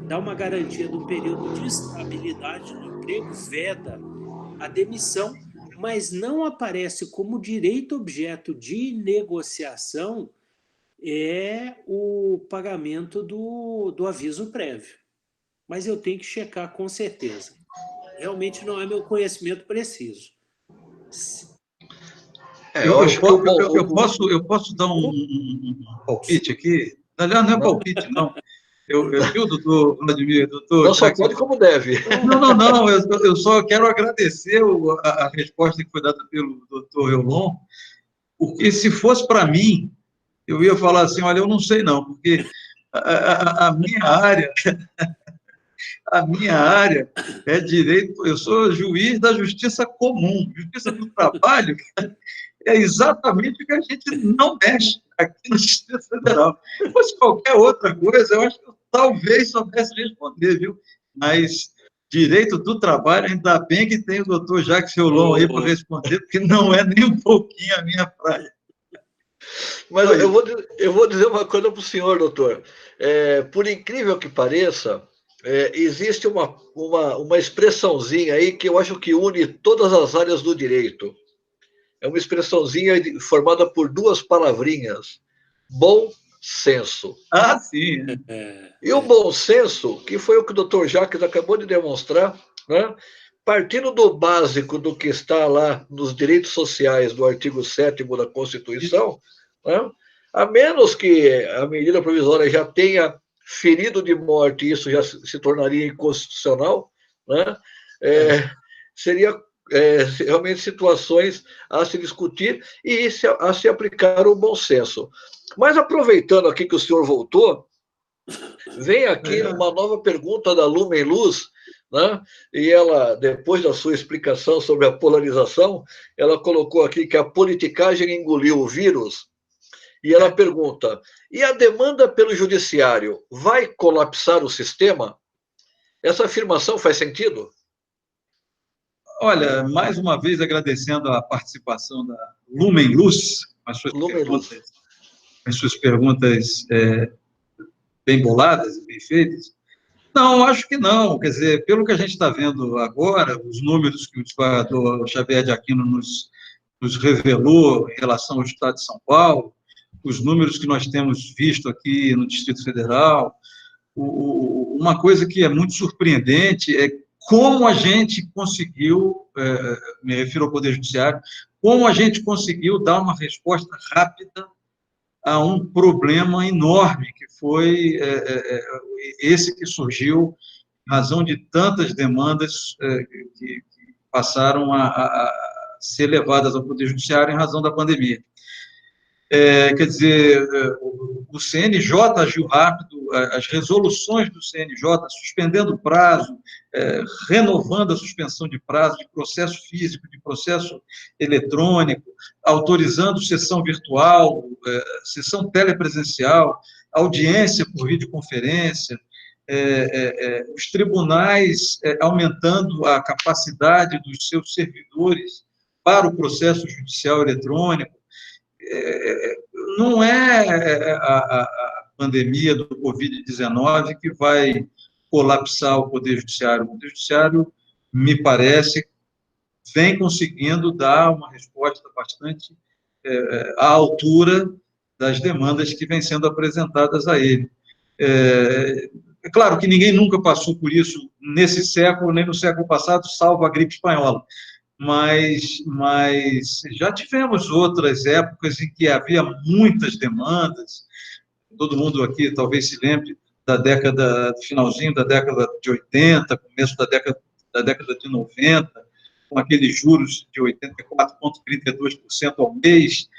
dá uma garantia de um período de estabilidade no emprego, veda a demissão, mas não aparece como direito objeto de negociação o pagamento do aviso prévio. Mas eu tenho que checar com certeza. Realmente não é meu conhecimento preciso. Eu posso dar um palpite aqui? Aliás, não é palpite, não. Eu vi o doutor Vladimir, doutor... Não só pode como deve. Não, eu só quero agradecer a resposta que foi dada pelo doutor Eulon, porque se fosse para mim, eu ia falar assim, olha, eu não sei não, porque a minha área é direito, eu sou juiz da justiça comum, justiça do trabalho, é exatamente o que a gente não mexe aqui no Distrito Federal. Se fosse qualquer outra coisa, eu acho que eu talvez soubesse responder, viu? Mas direito do trabalho, ainda bem que tem o doutor Jacques Eulon aí para responder, porque não é nem um pouquinho a minha praia. Mas eu vou dizer uma coisa para o senhor, doutor. Por incrível que pareça, existe uma expressãozinha aí que eu acho que une todas as áreas do direito. É uma expressãozinha formada por 2 palavrinhas: bom senso. Ah, sim. E o bom senso, que foi o que o doutor Jacques acabou de demonstrar, né? Partindo do básico do que está lá nos direitos sociais do artigo 7º da Constituição, né? A menos que a medida provisória já tenha ferido de morte, isso já se tornaria inconstitucional, né? Seria realmente situações a se discutir e a se aplicar o bom senso. Mas aproveitando aqui que o senhor voltou, vem aqui uma nova pergunta da Lumen Luz, né? E ela, depois da sua explicação sobre a polarização, ela colocou aqui que a politicagem engoliu o vírus, e ela pergunta, e a demanda pelo judiciário vai colapsar o sistema? Essa afirmação faz sentido? Olha, mais uma vez agradecendo a participação da Lumen Luz, as suas perguntas bem boladas e bem feitas. Não, acho que não. Quer dizer, pelo que a gente está vendo agora, os números que o desembargador Xavier de Aquino nos revelou em relação ao Estado de São Paulo, os números que nós temos visto aqui no Distrito Federal, uma coisa que é muito surpreendente é como a gente conseguiu, me refiro ao Poder Judiciário, como a gente conseguiu dar uma resposta rápida a um problema enorme, que foi esse que surgiu em razão de tantas demandas que passaram a ser levadas ao Poder Judiciário em razão da pandemia. Quer dizer, o CNJ agiu rápido, as resoluções do CNJ, suspendendo prazo, renovando a suspensão de prazo, de processo físico, de processo eletrônico, autorizando sessão virtual, sessão telepresencial, audiência por videoconferência, os tribunais aumentando a capacidade dos seus servidores para o processo judicial eletrônico. Não é a pandemia do Covid-19 que vai colapsar o Poder Judiciário. O Poder Judiciário, me parece, vem conseguindo dar uma resposta bastante à altura das demandas que vêm sendo apresentadas a ele. É claro que ninguém nunca passou por isso nesse século, nem no século passado, salvo a gripe espanhola. Mas já tivemos outras épocas em que havia muitas demandas. Todo mundo aqui talvez se lembre do finalzinho da década de 80, começo da década de 90, com aqueles juros de 84,32% ao mês,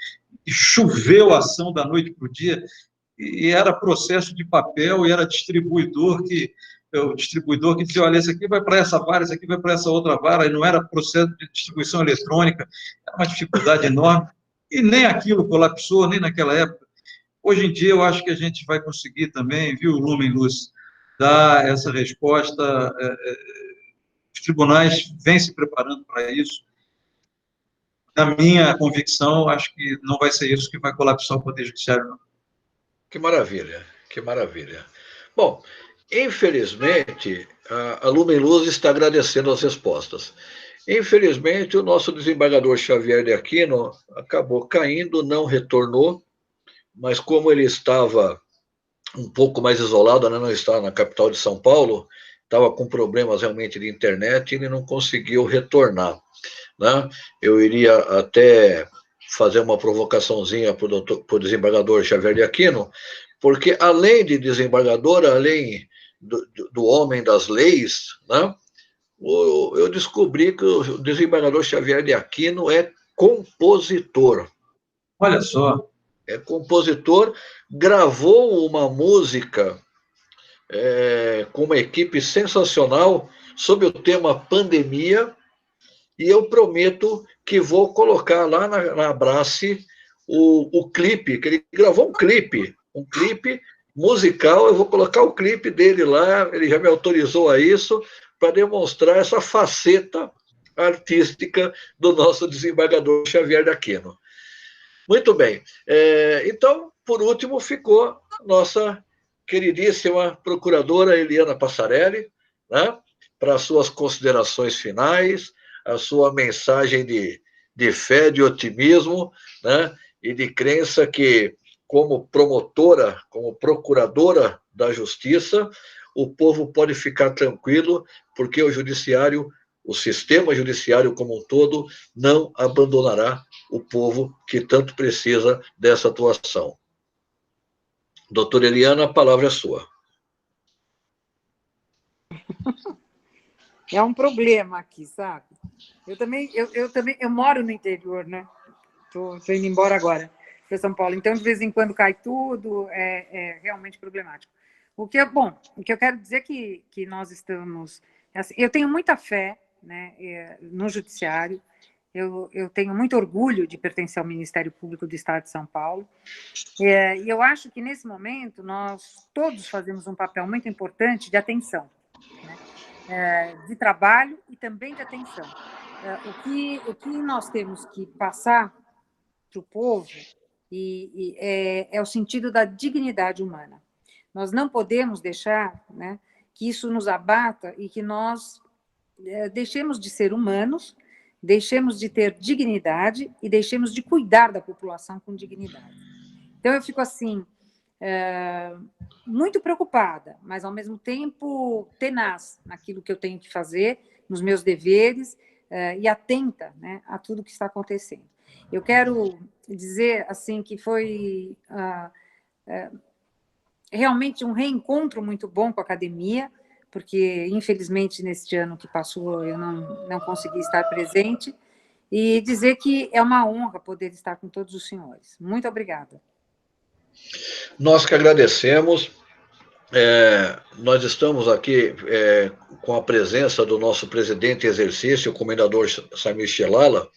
e choveu ação da noite para o dia, e era processo de papel, e era distribuidor que dizia, olha, esse aqui vai para essa vara, esse aqui vai para essa outra vara, e não era processo de distribuição eletrônica, era uma dificuldade enorme, e nem aquilo colapsou, nem naquela época. Hoje em dia, eu acho que a gente vai conseguir também, viu, Lumen Luz, dar essa resposta. Os tribunais vêm se preparando para isso. Na minha convicção, acho que não vai ser isso que vai colapsar o Poder Judiciário, não. Que maravilha, que maravilha. Bom, infelizmente, a Lumen Luz está agradecendo as respostas. Infelizmente, o nosso desembargador Xavier de Aquino acabou caindo, não retornou, mas como ele estava um pouco mais isolado, né, não estava na capital de São Paulo, estava com problemas realmente de internet, ele não conseguiu retornar, né? Eu iria até fazer uma provocaçãozinha para o desembargador Xavier de Aquino, porque além de desembargador, além do homem das leis, né, eu descobri que o desembargador Xavier de Aquino é compositor. Olha só. É compositor, gravou uma música com uma equipe sensacional sobre o tema pandemia, e eu prometo que vou colocar lá na Abrace o clipe, que ele gravou um clipe musical, eu vou colocar o clipe dele lá, ele já me autorizou a isso, para demonstrar essa faceta artística do nosso desembargador Xavier de Aquino. Muito bem. Então, por último, ficou nossa queridíssima procuradora Eliana Passarelli, né, para as suas considerações finais, a sua mensagem de fé, de otimismo, né, e de crença que, como promotora, como procuradora da justiça, o povo pode ficar tranquilo, porque o judiciário, o sistema judiciário como um todo, não abandonará o povo que tanto precisa dessa atuação. Doutora Eliana, a palavra é sua. É um problema aqui, sabe? Eu moro no interior, né? Estou indo embora agora para São Paulo. Então, de vez em quando cai tudo, é realmente problemático. O que eu quero dizer é que nós estamos... Assim, eu tenho muita fé, né, no Judiciário. Eu tenho muito orgulho de pertencer ao Ministério Público do Estado de São Paulo. E eu acho que, nesse momento, nós todos fazemos um papel muito importante de atenção, né? De trabalho e também de atenção. O que nós temos que passar para o povo é o sentido da dignidade humana. Nós não podemos deixar, né, que isso nos abata e que nós deixemos de ser humanos, deixemos de ter dignidade e deixemos de cuidar da população com dignidade. Então, eu fico assim, muito preocupada, mas, ao mesmo tempo, tenaz naquilo que eu tenho que fazer, nos meus deveres, e atenta, né, a tudo que está acontecendo. Eu quero dizer assim, que foi realmente um reencontro muito bom com a academia, porque, infelizmente, neste ano que passou, eu não consegui estar presente, e dizer que é uma honra poder estar com todos os senhores. Muito obrigada. Nós que agradecemos. Nós estamos aqui com a presença do nosso presidente em exercício, o comendador Samir Shelala,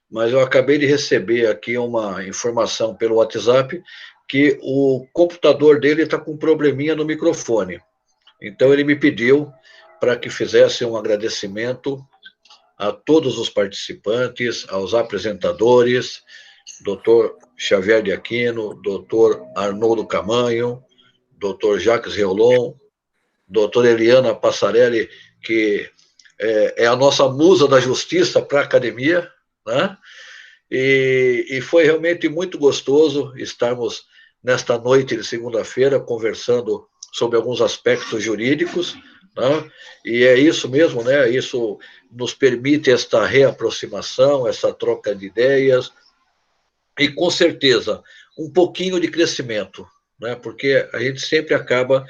mas eu acabei de receber aqui uma informação pelo WhatsApp que o computador dele está com um probleminha no microfone. Então, ele me pediu para que fizesse um agradecimento a todos os participantes, aos apresentadores, Dr. Xavier de Aquino, Dr. Arnoldo Camanho, Dr. Jacques Reolon, Dr. Eliana Passarelli, que é a nossa musa da justiça para a academia, né? E foi realmente muito gostoso estarmos nesta noite de segunda-feira conversando sobre alguns aspectos jurídicos, né? E é isso mesmo, né? Isso nos permite esta reaproximação, essa troca de ideias e, com certeza, um pouquinho de crescimento, né? Porque a gente sempre acaba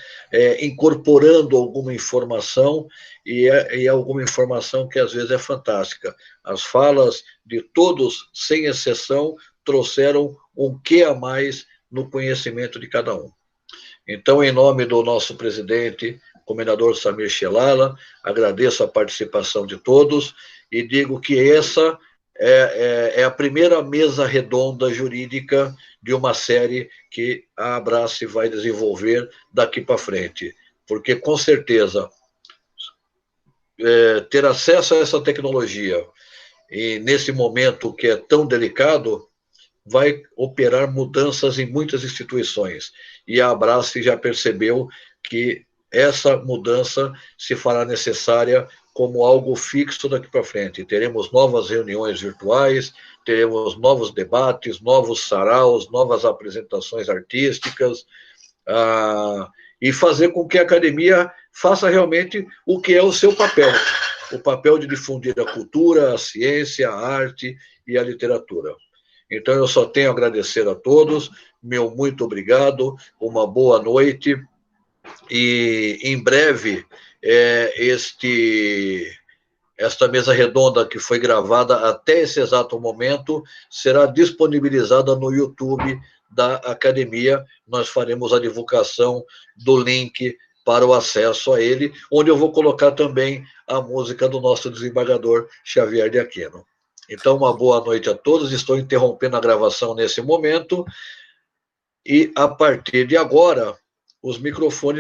incorporando alguma informação e alguma informação que às vezes é fantástica. As falas de todos, sem exceção, trouxeram um quê a mais no conhecimento de cada um. Então, em nome do nosso presidente, comendador Samir Shelala, agradeço a participação de todos e digo que essa é a primeira mesa redonda jurídica de uma série que a Abrace vai desenvolver daqui para frente. Porque, com certeza, ter acesso a essa tecnologia e nesse momento que é tão delicado, vai operar mudanças em muitas instituições. E a Abrace já percebeu que essa mudança se fará necessária como algo fixo daqui para frente. Teremos novas reuniões virtuais, teremos novos debates, novos saraus, novas apresentações artísticas, e fazer com que a academia faça realmente o que é o seu papel, o papel de difundir a cultura, a ciência, a arte e a literatura. Então, eu só tenho a agradecer a todos, meu muito obrigado, uma boa noite, e em breve, esta mesa redonda que foi gravada até esse exato momento, será disponibilizada no YouTube da academia. Nós faremos a divulgação do link para o acesso a ele, onde eu vou colocar também a música do nosso desembargador Xavier de Aquino. Então, uma boa noite a todos. Estou interrompendo a gravação nesse momento. E, a partir de agora, os microfones